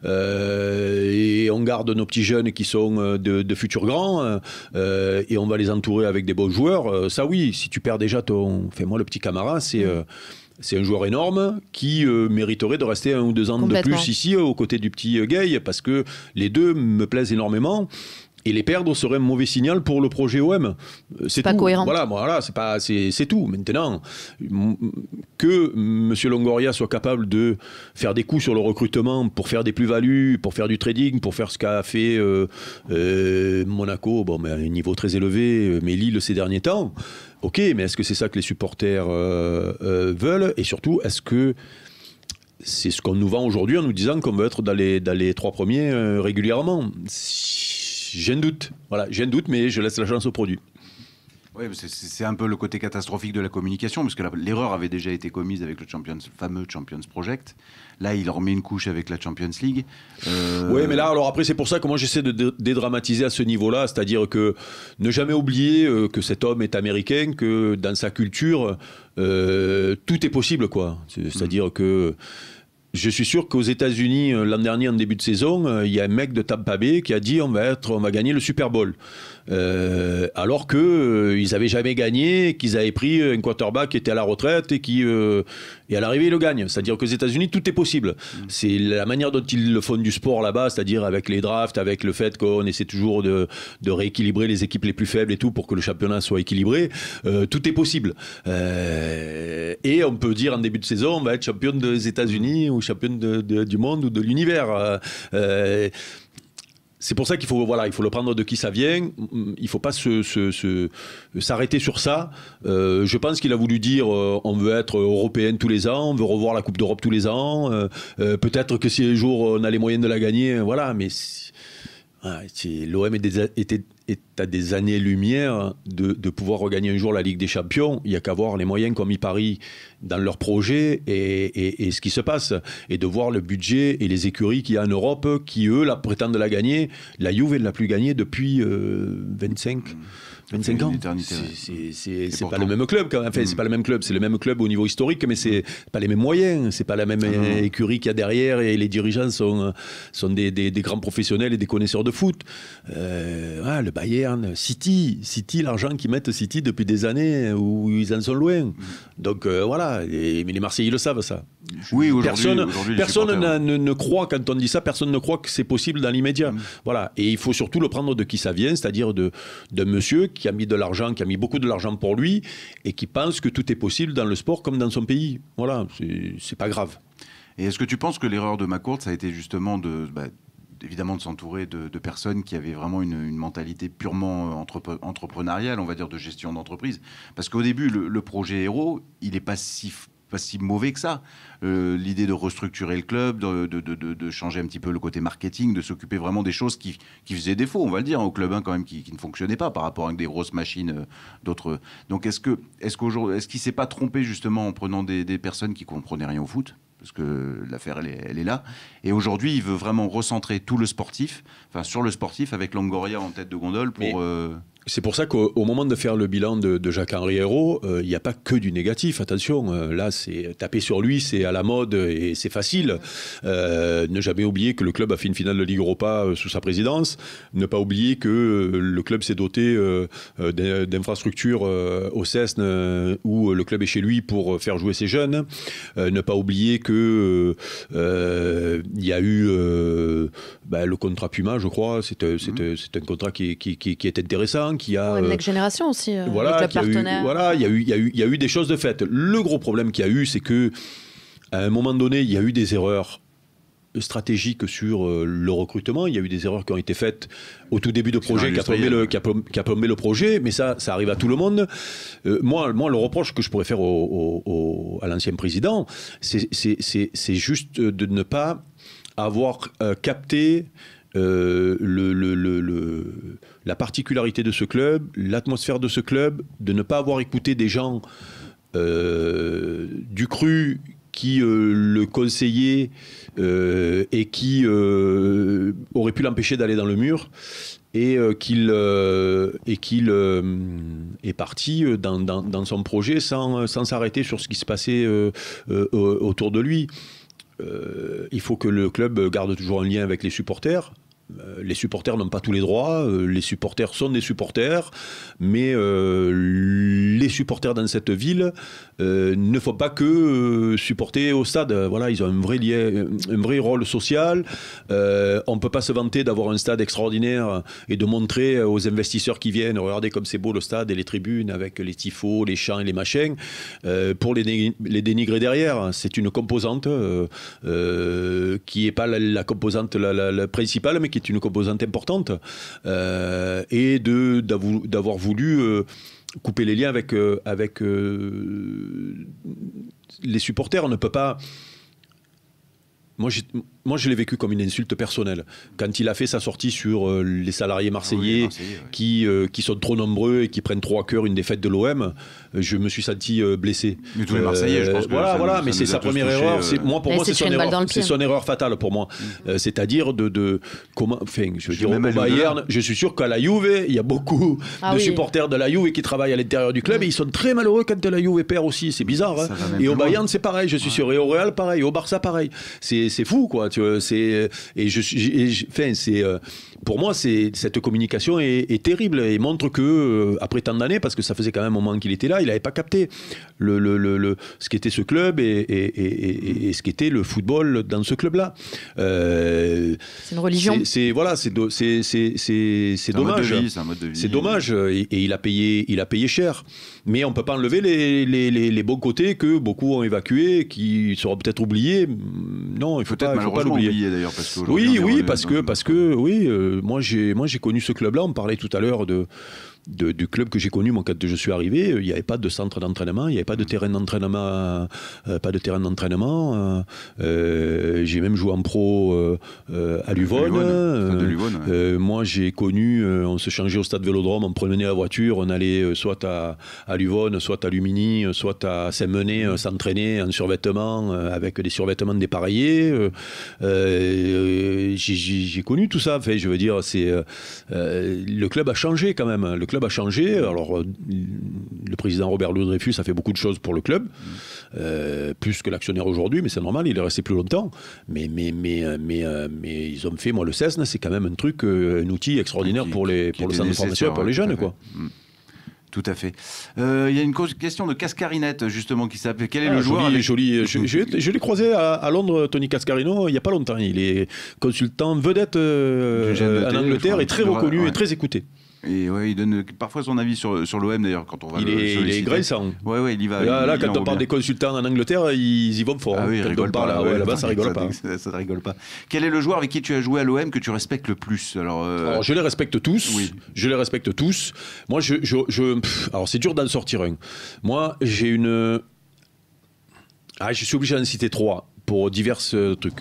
et on garde nos petits jeunes qui sont de futurs grands, et on va les entourer avec des bons joueurs. Ça, oui, si tu perds déjà moi, le petit Camara, c'est un joueur énorme qui mériterait de rester 1 ou 2 ans de plus ici, aux côtés du petit Gueye, parce que les deux me plaisent énormément. Et les perdre serait un mauvais signal pour le projet OM. C'est pas tout. Cohérent. Voilà, c'est tout. Maintenant, que M. Longoria soit capable de faire des coups sur le recrutement pour faire des plus-values, pour faire du trading, pour faire ce qu'a fait Monaco, à un niveau très élevé, mais Lille ces derniers temps. Ok, mais est-ce que c'est ça que les supporters veulent ? Et surtout, est-ce que c'est ce qu'on nous vend aujourd'hui en nous disant qu'on veut être dans les 3 premiers régulièrement ? J'ai un doute. Voilà, j'ai un doute, mais je laisse la chance au produit. Oui, c'est un peu le côté catastrophique de la communication, parce que l'erreur avait déjà été commise avec le fameux Champions Project. Là, il remet une couche avec la Champions League. Oui, mais là, alors après, c'est pour ça que moi, j'essaie de dédramatiser à ce niveau-là, c'est-à-dire que ne jamais oublier que cet homme est américain, que dans sa culture, tout est possible, quoi. C'est-à-dire que... Je suis sûr qu'aux États-Unis, l'an dernier, en début de saison, il y a un mec de Tampa Bay qui a dit on va gagner le Super Bowl. Alors qu'ils n'avaient jamais gagné, qu'ils avaient pris un quarterback qui était à la retraite et qui Et à l'arrivée, ils le gagnent. C'est-à-dire qu'aux États-Unis, tout est possible. C'est la manière dont ils le font du sport là-bas, c'est-à-dire avec les drafts, avec le fait qu'on essaie toujours de rééquilibrer les équipes les plus faibles et tout pour que le championnat soit équilibré. Tout est possible. Et on peut dire en début de saison, on va être champion des États-Unis ou champion du monde ou de l'univers. C'est pour ça qu'il faut, il faut le prendre de qui ça vient. Il ne faut pas s'arrêter sur ça. Je pense qu'il a voulu dire on veut être européen tous les ans, on veut revoir la Coupe d'Europe tous les ans. Peut-être que si un jour on a les moyens de la gagner, voilà. Mais l'OM est à des années-lumière de pouvoir regagner un jour la Ligue des Champions. Il n'y a qu'à voir les moyens qu'ont mis Paris dans leur projet et ce qui se passe. Et de voir le budget et les écuries qu'il y a en Europe qui, eux, prétendent la gagner. La Juve ne l'a plus gagnée depuis 25 ans. C'est pas le même club quand même. Enfin, c'est pas le même club. C'est le même club au niveau historique, mais c'est pas les mêmes moyens. C'est pas la même écurie qu'il y a derrière et les dirigeants sont des grands professionnels et des connaisseurs de foot. Le Bayern, City, l'argent qu'ils mettent City depuis des années où ils en sont loin. Donc mais les Marseillais le savent ça. Oui, personne ne croit, quand on dit ça, personne ne croit que c'est possible dans l'immédiat. Voilà. Et il faut surtout le prendre de qui ça vient, c'est-à-dire d'un monsieur qui a mis de l'argent, qui a mis beaucoup de l'argent pour lui et qui pense que tout est possible dans le sport comme dans son pays. Voilà, c'est pas grave. Et est-ce que tu penses que l'erreur de McCourt, ça a été justement évidemment de s'entourer de personnes qui avaient vraiment une mentalité purement entrepreneuriale, on va dire de gestion d'entreprise? Parce qu'au début, le projet Héros, il n'est pas si mauvais que ça. L'idée de restructurer le club, de changer un petit peu le côté marketing, de s'occuper vraiment des choses qui faisaient défaut, on va le dire, au club quand même, qui ne fonctionnait pas par rapport à des grosses machines d'autres. Donc est-ce qu'il s'est pas trompé justement en prenant des personnes qui comprenaient rien au foot? Parce que l'affaire, elle est là. Et aujourd'hui, il veut vraiment recentrer tout le sportif, sur le sportif, avec Longoria en tête de gondole pour... C'est pour ça qu'au moment de faire le bilan de Jacques-Henri Hérault, il n'y a pas que du négatif, attention. Là, c'est taper sur lui, c'est à la mode et c'est facile. Ne jamais oublier que le club a fait une finale de Ligue Europa sous sa présidence. Ne pas oublier que le club s'est doté d'infrastructures au CESN où le club est chez lui pour faire jouer ses jeunes. Ne pas oublier que il y a eu le contrat Puma, je crois. C'est un contrat qui est intéressant. Qui a Next Generation aussi, les clubs partenaires. Il y a eu des choses de fait. Le gros problème qu'il y a eu, c'est que à un moment donné, il y a eu des erreurs stratégiques sur le recrutement. Il y a eu des erreurs qui ont été faites au tout début de projet, qui a plombé le projet, mais ça arrive à tout le monde. Moi, le reproche que je pourrais faire à l'ancien président, c'est juste de ne pas avoir capté la particularité de ce club, l'atmosphère de ce club, de ne pas avoir écouté des gens du cru qui le conseillaient et qui auraient pu l'empêcher d'aller dans le mur et qu'il est parti dans son projet sans s'arrêter sur ce qui se passait autour de lui. Il faut que le club garde toujours un lien avec les supporters. Les supporters n'ont pas tous les droits, les supporters sont des supporters, mais les supporters dans cette ville ne font pas que supporter au stade. Voilà, ils ont un vrai lien, un vrai rôle social. On ne peut pas se vanter d'avoir un stade extraordinaire et de montrer aux investisseurs qui viennent, regardez comme c'est beau le stade et les tribunes avec les tifos, les chants et les machins, pour les dénigrer derrière. C'est une composante qui n'est pas la composante la principale, mais qui est une composante importante, et d'avoir voulu couper les liens avec les supporters. On ne peut pas... Moi, je l'ai vécu comme une insulte personnelle. Quand il a fait sa sortie sur les salariés marseillais, qui sont trop nombreux et qui prennent trop à cœur une défaite de l'OM, je me suis senti blessé. Mais tous les Marseillais, je pense que mais c'est sa première erreur. Pour moi, c'est son erreur fatale pour moi. C'est-à-dire comment... Enfin, je veux dire, au Bayern, je suis sûr qu'à la Juve, il y a beaucoup de supporters de la Juve qui travaillent à l'intérieur du club et ils sont très malheureux quand la Juve perd aussi. C'est bizarre. Et au Bayern, c'est pareil, je suis sûr. Et au Real, pareil. Et au Barça, pareil. C'est fou, quoi. Tu vois, pour moi, cette communication est terrible et montre que, après tant d'années, parce que ça faisait quand même un moment qu'il était là, il n'avait pas capté ce qu'était ce club et ce qu'était le football dans ce club-là. C'est une religion. C'est dommage. C'est un mode de vie. C'est dommage et il a payé cher. Mais on ne peut pas enlever les bons côtés que beaucoup ont évacués, qui seront peut-être oubliés. Non, il faut pas l'oublier. D'ailleurs, parce moi j'ai connu ce club-là. On parlait tout à l'heure du club que j'ai connu moi, quand je suis arrivé. Il n'y avait pas de centre d'entraînement, il n'y avait pas de terrain d'entraînement. J'ai même joué en pro à Luvonne. Moi j'ai connu, on se changeait au stade Vélodrome, on prenait la voiture, on allait soit à Luvonne, soit à Lumini, soit à Saint-Menet s'entraîner en survêtement, avec des survêtements dépareillés. J'ai connu tout ça. Enfin, je veux dire, le club a changé quand même. Le club a changé. Alors, le président Robert Louis Dreyfus a fait beaucoup de choses pour le club, plus que l'actionnaire aujourd'hui, mais c'est normal, il est resté plus longtemps. Mais ils ont fait, moi, le CESN, c'est quand même un truc, un outil extraordinaire pour le centre de formation, pour les jeunes, quoi. Tout à fait. Il y a une question de Cascarinette, justement, qui s'appelle. Quel est le joueur joli. Je l'ai croisé à Londres, Tony Cascarino, il n'y a pas longtemps. Il est consultant vedette en Angleterre et très reconnu et très écouté. Et ouais, il donne parfois son avis sur l'OM d'ailleurs quand on va il est graissant. Ouais, il y va. Là, quand on parle des consultants en Angleterre, ils y vont fort. Ah oui, ils rigolent pas. Là-bas, ça rigole pas. Ça rigole pas. Quel est le joueur avec qui tu as joué à l'OM que tu respectes le plus? Alors, je les respecte tous. Oui. Je les respecte tous. Moi, alors c'est dur d'en sortir un. Moi, j'ai une. Je suis obligé d'en citer 3 pour divers trucs.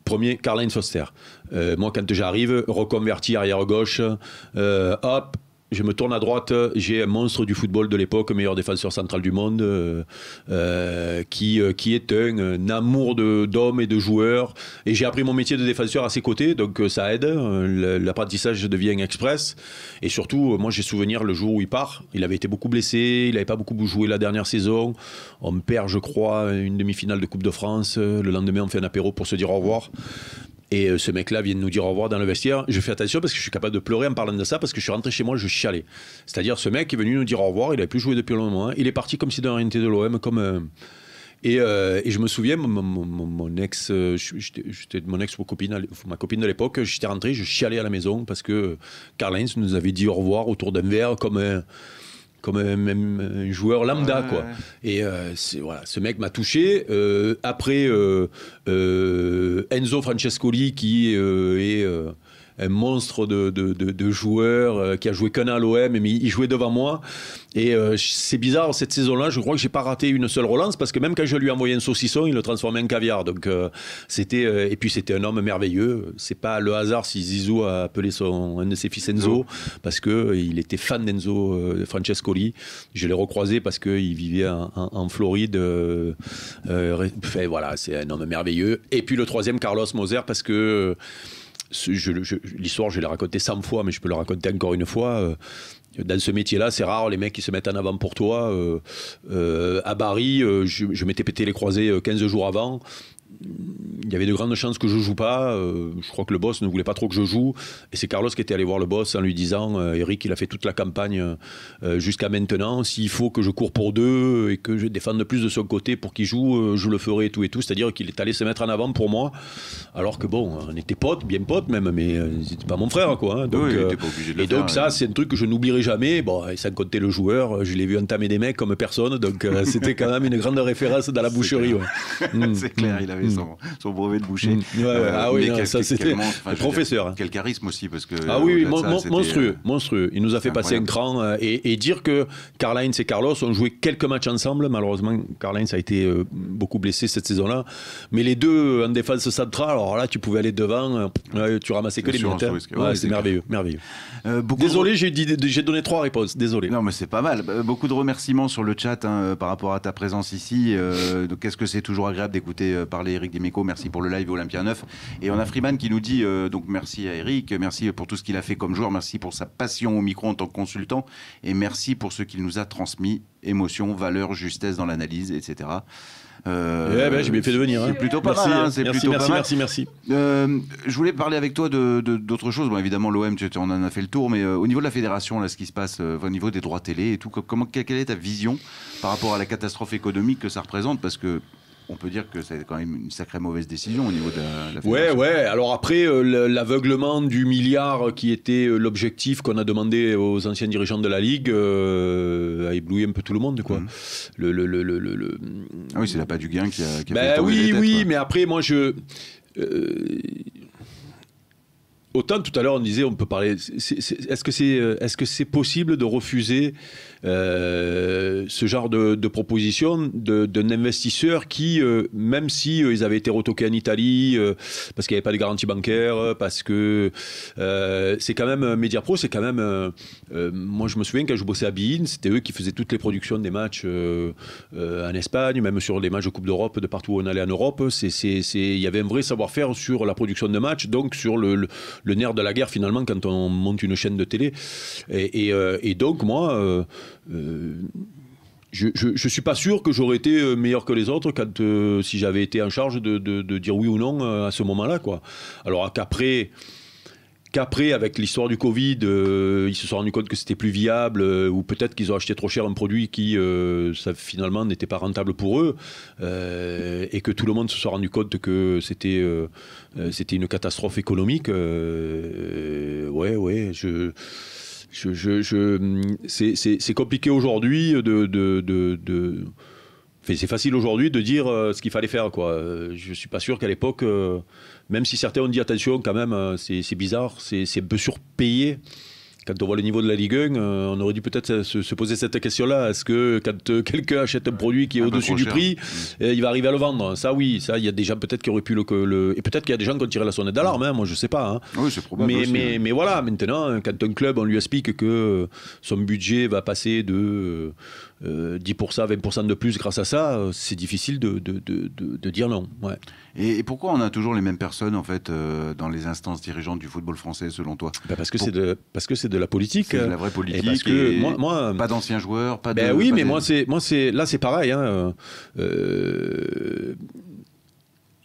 Premier, Karl-Heinz Foster. Moi, quand j'arrive, reconverti arrière-gauche, hop, je me tourne à droite, j'ai un monstre du football de l'époque, meilleur défenseur central du monde, qui est un amour d'homme et de joueur. Et j'ai appris mon métier de défenseur à ses côtés, donc ça aide. L'apprentissage devient express. Et surtout, moi j'ai souvenir le jour où il part. Il avait été beaucoup blessé, il n'avait pas beaucoup joué la dernière saison. On perd, je crois, une demi-finale de Coupe de France. Le lendemain, on fait un apéro pour se dire au revoir. Et ce mec-là vient de nous dire au revoir dans le vestiaire. Je fais attention parce que je suis capable de pleurer en parlant de ça, parce que je suis rentré chez moi, je chialais. C'est-à-dire, ce mec est venu nous dire au revoir, il n'avait plus joué depuis longtemps. Il est parti comme si de rien n'était de l'OM, Et je me souviens, mon ex, ma copine de l'époque, j'étais rentré, je chialais à la maison parce que Karl-Heinz nous avait dit au revoir autour d'un verre comme un joueur lambda, quoi. Et ce mec m'a touché. Après, Enzo Francescoli, qui est un monstre de joueur, qui a joué qu'un an à l'OM, mais il jouait devant moi. Et c'est bizarre, cette saison-là, je crois que j'ai pas raté une seule relance, parce que même quand je lui envoyais un saucisson, il le transformait en caviar. Donc et puis c'était un homme merveilleux. C'est pas le hasard si Zizou a appelé un de ses fils Enzo, parce que il était fan d'Enzo Francescoli. Je l'ai recroisé parce qu'il vivait en Floride. Voilà, c'est un homme merveilleux. Et puis le troisième, Carlos Moser, parce que l'histoire, je l'ai racontée 100 fois, mais je peux le raconter encore une fois. Dans ce métier-là, c'est rare les mecs qui se mettent en avant pour toi. À Bari, je m'étais pété les croisés 15 jours avant. Il y avait de grandes chances que je joue pas. Je crois que le boss ne voulait pas trop que je joue. Et c'est Carlos qui était allé voir le boss en lui disant Eric, il a fait toute la campagne jusqu'à maintenant. S'il faut que je cours pour deux et que je défende plus de son côté pour qu'il joue, je le ferai et tout et tout. C'est-à-dire qu'il est allé se mettre en avant pour moi. Alors que bon, on était potes, bien potes même, mais c'était pas mon frère, quoi. Hein. Donc, oui, il était pas obligé de le faire, donc ça, c'est un truc que je n'oublierai jamais. Bon, et sans compter le joueur, je l'ai vu entamer des mecs comme personne. Donc c'était quand même une grande référence dans la boucherie. C'est clair, il avait son brevet de boucher. Ah oui, non, ça c'était le professeur. Quel charisme aussi, parce que. Ah oui, monstrueux. Il nous a fait passer un cran. Et dire que Karl-Heinz et Carlos ont joué quelques matchs ensemble. Malheureusement, Karl-Heinz a été beaucoup blessé cette saison-là. Mais les deux en défense centrale, alors là, tu pouvais aller devant, tu ramassais que les miettes. C'est merveilleux. Désolé, j'ai donné 3 réponses. Désolé. Non, mais c'est pas mal. Beaucoup de remerciements sur le chat par rapport à ta présence ici. Qu'est-ce que c'est toujours agréable d'écouter parler parler. Eric Dimeco, merci pour le live Olympia 9. Et on a Freeman qui nous dit, donc merci à Eric, merci pour tout ce qu'il a fait comme joueur, merci pour sa passion au micro en tant que consultant, et merci pour ce qu'il nous a transmis, émotion, valeur, justesse dans l'analyse, etc. J'ai bien fait de venir. C'est plutôt pas mal. Merci, merci. Je voulais parler avec toi d'autres choses. Bon, évidemment, l'OM, on en a fait le tour, mais au niveau de la fédération, là, ce qui se passe au niveau des droits télé et tout, quelle est ta vision par rapport à la catastrophe économique que ça représente? Parce que on peut dire que c'est quand même une sacrée mauvaise décision au niveau de la fédération. Ouais. Alors après, l'aveuglement du milliard qui était l'objectif qu'on a demandé aux anciens dirigeants de la Ligue a ébloui un peu tout le monde, quoi. Ah oui, c'est la pas du gain qui a fait tomber les têtes, quoi. Mais après, moi, autant tout à l'heure on disait, on peut parler. Est-ce que c'est possible de refuser ce genre de proposition d'un investisseur qui, même si ils avaient été retoqués en Italie parce qu'il n'y avait pas de garantie bancaire, parce que c'est quand même Mediapro, c'est quand même. Moi, je me souviens quand je bossais à Bein, c'était eux qui faisaient toutes les productions des matchs en Espagne, même sur les matchs de Coupe d'Europe, de partout où on allait en Europe. Il y avait un vrai savoir-faire sur la production de matchs, donc sur le nerf de la guerre finalement quand on monte une chaîne de télé. Et donc moi, je suis pas sûr que j'aurais été meilleur que les autres quand si j'avais été en charge de dire oui ou non à ce moment-là, quoi. Alors qu'après, avec l'histoire du Covid, ils se sont rendus compte que c'était plus viable, ou peut-être qu'ils ont acheté trop cher un produit qui, ça, finalement, n'était pas rentable pour eux, et que tout le monde se soit rendu compte que c'était une catastrophe économique. C'est compliqué aujourd'hui c'est facile aujourd'hui de dire ce qu'il fallait faire, quoi. Je suis pas sûr qu'à l'époque, même si certains ont dit attention quand même, c'est bizarre, c'est un peu surpayé. Quand on voit le niveau de la Ligue 1, on aurait dû peut-être se poser cette question-là. Est-ce que quand quelqu'un achète un produit qui est au-dessus du prix, il va arriver à le vendre? Ça, oui, ça, il y a des gens peut-être qui auraient pu et peut-être qu'il y a des gens qui ont tiré la sonnette d'alarme, hein, moi je sais pas. Hein. Oui, c'est probable. Mais voilà, maintenant, quand un club, on lui explique que son budget va passer de 10%, 20% de plus grâce à ça, c'est difficile de dire non. Ouais. Et pourquoi on a toujours les mêmes personnes en fait dans les instances dirigeantes du football français selon toi? Parce que c'est de la politique. C'est de la vraie politique. Parce que moi, pas d'anciens joueurs, pas de. Moi c'est pareil. Hein.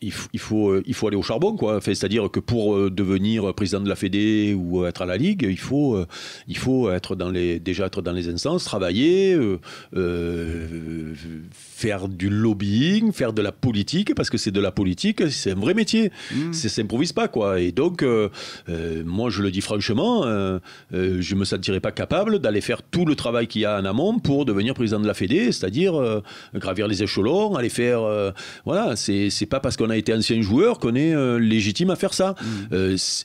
Il faut aller au charbon, quoi. Enfin, c'est-à-dire que pour devenir président de la Fédé ou être à la Ligue, il faut déjà être dans les instances, travailler, faire du lobbying, faire de la politique, parce que c'est de la politique, c'est un vrai métier. Ça s'improvise pas, quoi. Et donc, moi, je le dis franchement, je me sentirais pas capable d'aller faire tout le travail qu'il y a en amont pour devenir président de la Fédé, c'est-à-dire gravir les échelons, aller faire... voilà, c'est pas parce qu'on a été ancien joueur qu'on est légitime à faire ça.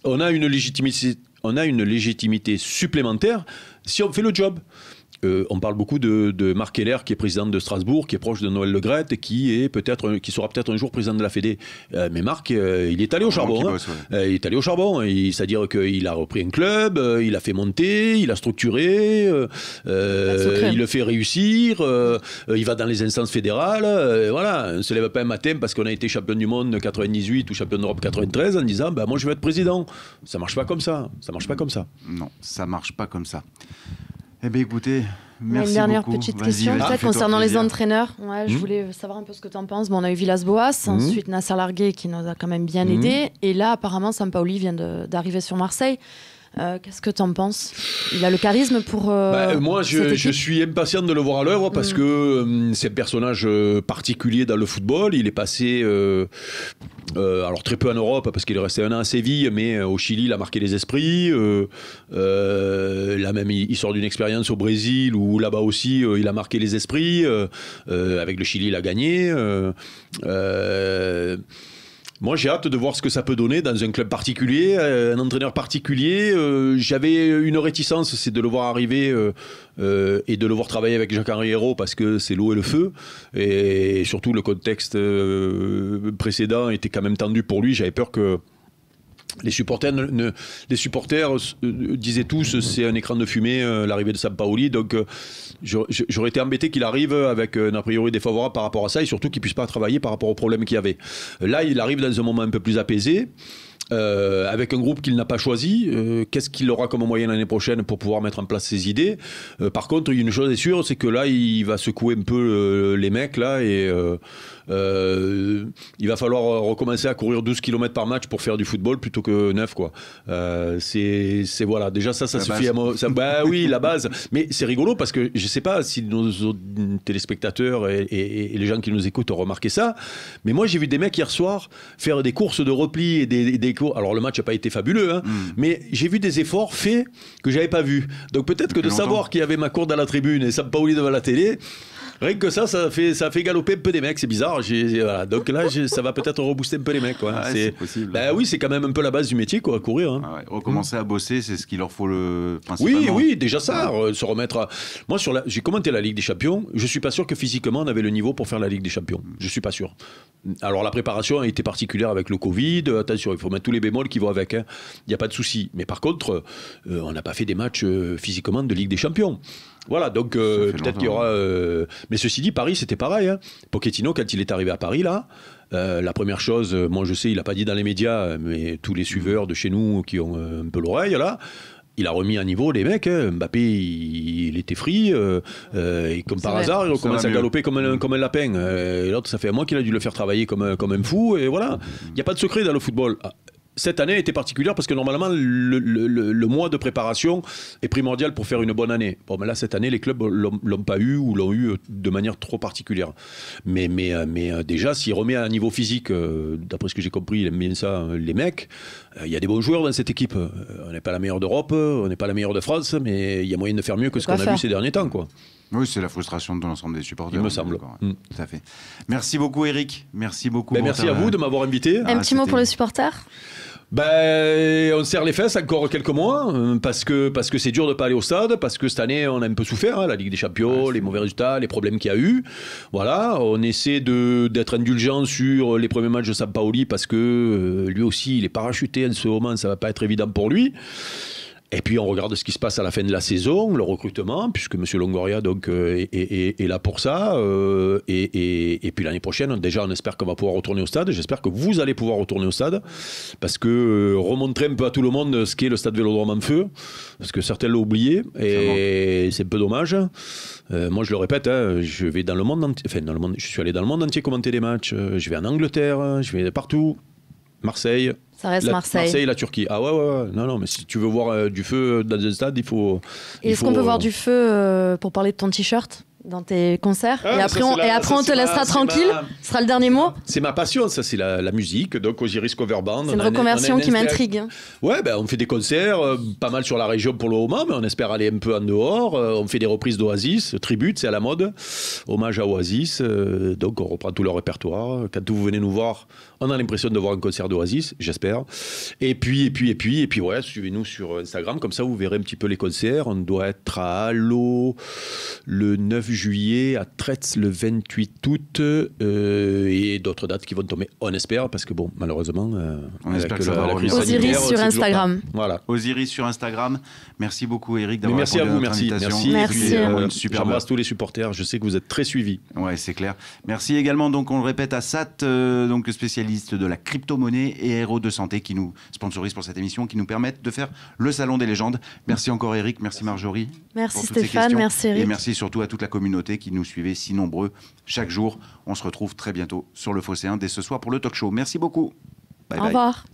On a une légitimité supplémentaire si on fait le job. On parle beaucoup de Marc Keller, qui est président de Strasbourg, qui est proche de Noël Le Graët, et qui sera peut-être un jour président de la Fédé. Mais Marc, il est allé au charbon. Il est allé au charbon. C'est-à-dire qu'il a repris un club, il a fait monter, il a structuré, il le fait réussir, il va dans les instances fédérales. Voilà, on ne se lève pas un matin parce qu'on a été champion du monde 98 ou champion d'Europe 93 en disant moi je veux être président. Ça marche pas comme ça. Non, ça marche pas comme ça. Eh bien, écoutez, merci une dernière beaucoup. petite question, peut-être concernant les entraîneurs. Ouais, je voulais savoir un peu ce que tu en penses. Bon, on a eu Villas-Boas, ensuite Nasser Largué qui nous a quand même bien aidés. Et là, apparemment, Sampaoli vient d'arriver sur Marseille. Qu'est-ce que tu en penses? Il a le charisme pour. Moi, je suis impatient de le voir à l'œuvre parce que c'est un personnage particulier dans le football. Il est passé, alors très peu en Europe parce qu'il est resté un an à Séville, mais au Chili, il a marqué les esprits. Là même, il sort d'une expérience au Brésil où là-bas aussi, il a marqué les esprits. Avec le Chili, il a gagné. Moi, j'ai hâte de voir ce que ça peut donner dans un club particulier, un entraîneur particulier. J'avais une réticence, c'est de le voir arriver et de le voir travailler avec Jacques-Henri Hérault parce que c'est l'eau et le feu. Et surtout, le contexte précédent était quand même tendu pour lui. J'avais peur que Les supporters disaient tous c'est un écran de fumée l'arrivée de Sampaoli, donc j'aurais été embêté qu'il arrive avec un a priori défavorable par rapport à ça et surtout qu'il puisse pas travailler par rapport aux problèmes qu'il y avait. Là il arrive dans un moment un peu plus apaisé. Avec un groupe qu'il n'a pas choisi, qu'est-ce qu'il aura comme moyen l'année prochaine pour pouvoir mettre en place ses idées? Par contre, une chose est sûre, c'est que là, il va secouer un peu les mecs là et il va falloir recommencer à courir 12 km par match pour faire du football plutôt que 9 quoi. C'est voilà, déjà ça suffit à bah oui, la base. Mais c'est rigolo parce que je sais pas si nos téléspectateurs et les gens qui nous écoutent ont remarqué ça, mais moi j'ai vu des mecs hier soir faire des courses de repli et des alors le match n'a pas été fabuleux, hein, mais j'ai vu des efforts faits que j'avais pas vus. Donc peut-être que de savoir qu'il y avait Macourde à la tribune et Sampaoli devant la télé, rien que ça fait galoper un peu des mecs, c'est bizarre. Voilà. Donc là, ça va peut-être rebooster un peu les mecs. Quoi. Ouais, c'est possible. Bah oui, c'est quand même un peu la base du métier, quoi, courir. Hein. Ah ouais. Recommencer à bosser, c'est ce qu'il leur faut principalement. Oui, déjà ça, se remettre à... Moi, j'ai commenté la Ligue des Champions, je suis pas sûr que physiquement on avait le niveau pour faire la Ligue des Champions. Je suis pas sûr. Alors la préparation a été particulière avec le Covid, attention, il faut mettre tous les bémols qui vont avec, il n'y a pas de souci. Mais par contre, on n'a pas fait des matchs physiquement de Ligue des Champions. Voilà, donc peut-être qu'il y aura... Mais ceci dit, Paris, c'était pareil. Hein. Pochettino, quand il est arrivé à Paris, là, la première chose, moi je sais, il n'a pas dit dans les médias, mais tous les suiveurs de chez nous qui ont un peu l'oreille, là, il a remis à niveau les mecs. Hein. Mbappé, il était free. Et comme par hasard, il commence à galoper comme un lapin. Et l'autre, ça fait un mois qu'il a dû le faire travailler comme un fou. Et voilà, il n'y a pas de secret dans le football. Cette année était particulière parce que normalement le mois de préparation est primordial pour faire une bonne année. Bon, mais là cette année les clubs l'ont pas eu ou l'ont eu de manière trop particulière. Mais déjà s'il remet à un niveau physique, d'après ce que j'ai compris, il aime bien ça les mecs. Il y a des bons joueurs dans cette équipe. On n'est pas la meilleure d'Europe, on n'est pas la meilleure de France, mais il y a moyen de faire mieux que ce qu'on a vu ces derniers temps, quoi. Oui, c'est la frustration de l'ensemble des supporters. Il me semble. Tout à fait. Merci beaucoup, Eric. Merci beaucoup. Merci à vous de m'avoir invité. Un petit mot pour le supporter. On serre les fesses encore quelques mois parce que c'est dur de pas aller au stade, parce que cette année on a un peu souffert, hein, la Ligue des Champions, les mauvais résultats, les problèmes qu'il y a eu. Voilà, on essaie d'être indulgent sur les premiers matchs de Sampaoli parce que lui aussi il est parachuté en ce moment, ça va pas être évident pour lui. Et puis on regarde ce qui se passe à la fin de la saison, le recrutement, puisque M. Longoria donc, est là pour ça. Et puis l'année prochaine, déjà on espère qu'on va pouvoir retourner au stade. J'espère que vous allez pouvoir retourner au stade, parce que remontrer un peu à tout le monde ce qu'est le stade Vélodrome en feu, parce que certains l'ont oublié, et c'est un peu dommage. Moi je le répète, hein, je vais dans le monde entier, je suis allé dans le monde entier commenter des matchs, je vais en Angleterre, je vais partout, Marseille. Ça reste Marseille. Marseille et la Turquie. Ah ouais. Non, mais si tu veux voir du feu dans un stade, il faut... Est-ce qu'on peut voir du feu pour parler de ton t-shirt dans tes concerts? Et après, on te laissera tranquille. Ce sera le dernier mot. C'est ma passion, ça, c'est la musique. Donc, Osiris Cover Band. C'est une reconversion qui m'intrigue. Ouais, on fait des concerts, pas mal sur la région pour le moment, mais on espère aller un peu en dehors. On fait des reprises d'Oasis. Tribute, c'est à la mode. Hommage à Oasis. Donc, on reprend tout leur répertoire. Quand vous venez nous voir, on a l'impression de voir un concert d'Oasis, j'espère. Et puis, ouais, suivez-nous sur Instagram. Comme ça, vous verrez un petit peu les concerts. On doit être à Allo le 9 juillet, à Tretz le 28 août, et d'autres dates qui vont tomber, on espère, parce que bon, malheureusement, on espère que ça va revenir. Osiris sur Instagram. Voilà. Osiris sur Instagram. Merci beaucoup, Eric, d'avoir répondu à notre invitation. Merci. J'embrasse tous les supporters. Je sais que vous êtes très suivis. Ouais, c'est clair. Merci également, donc on le répète, à Sat, donc spécialiste de la crypto-monnaie et héros de santé, qui nous sponsorise pour cette émission, qui nous permettent de faire le Salon des légendes. Merci encore, Eric. Merci, Marjorie. Merci, Stéphane. Merci, Eric. Et merci surtout à toute la communauté qui nous suivait si nombreux chaque jour. On se retrouve très bientôt sur le Phocéen dès ce soir pour le talk show. Merci beaucoup. Bye bye. Au revoir.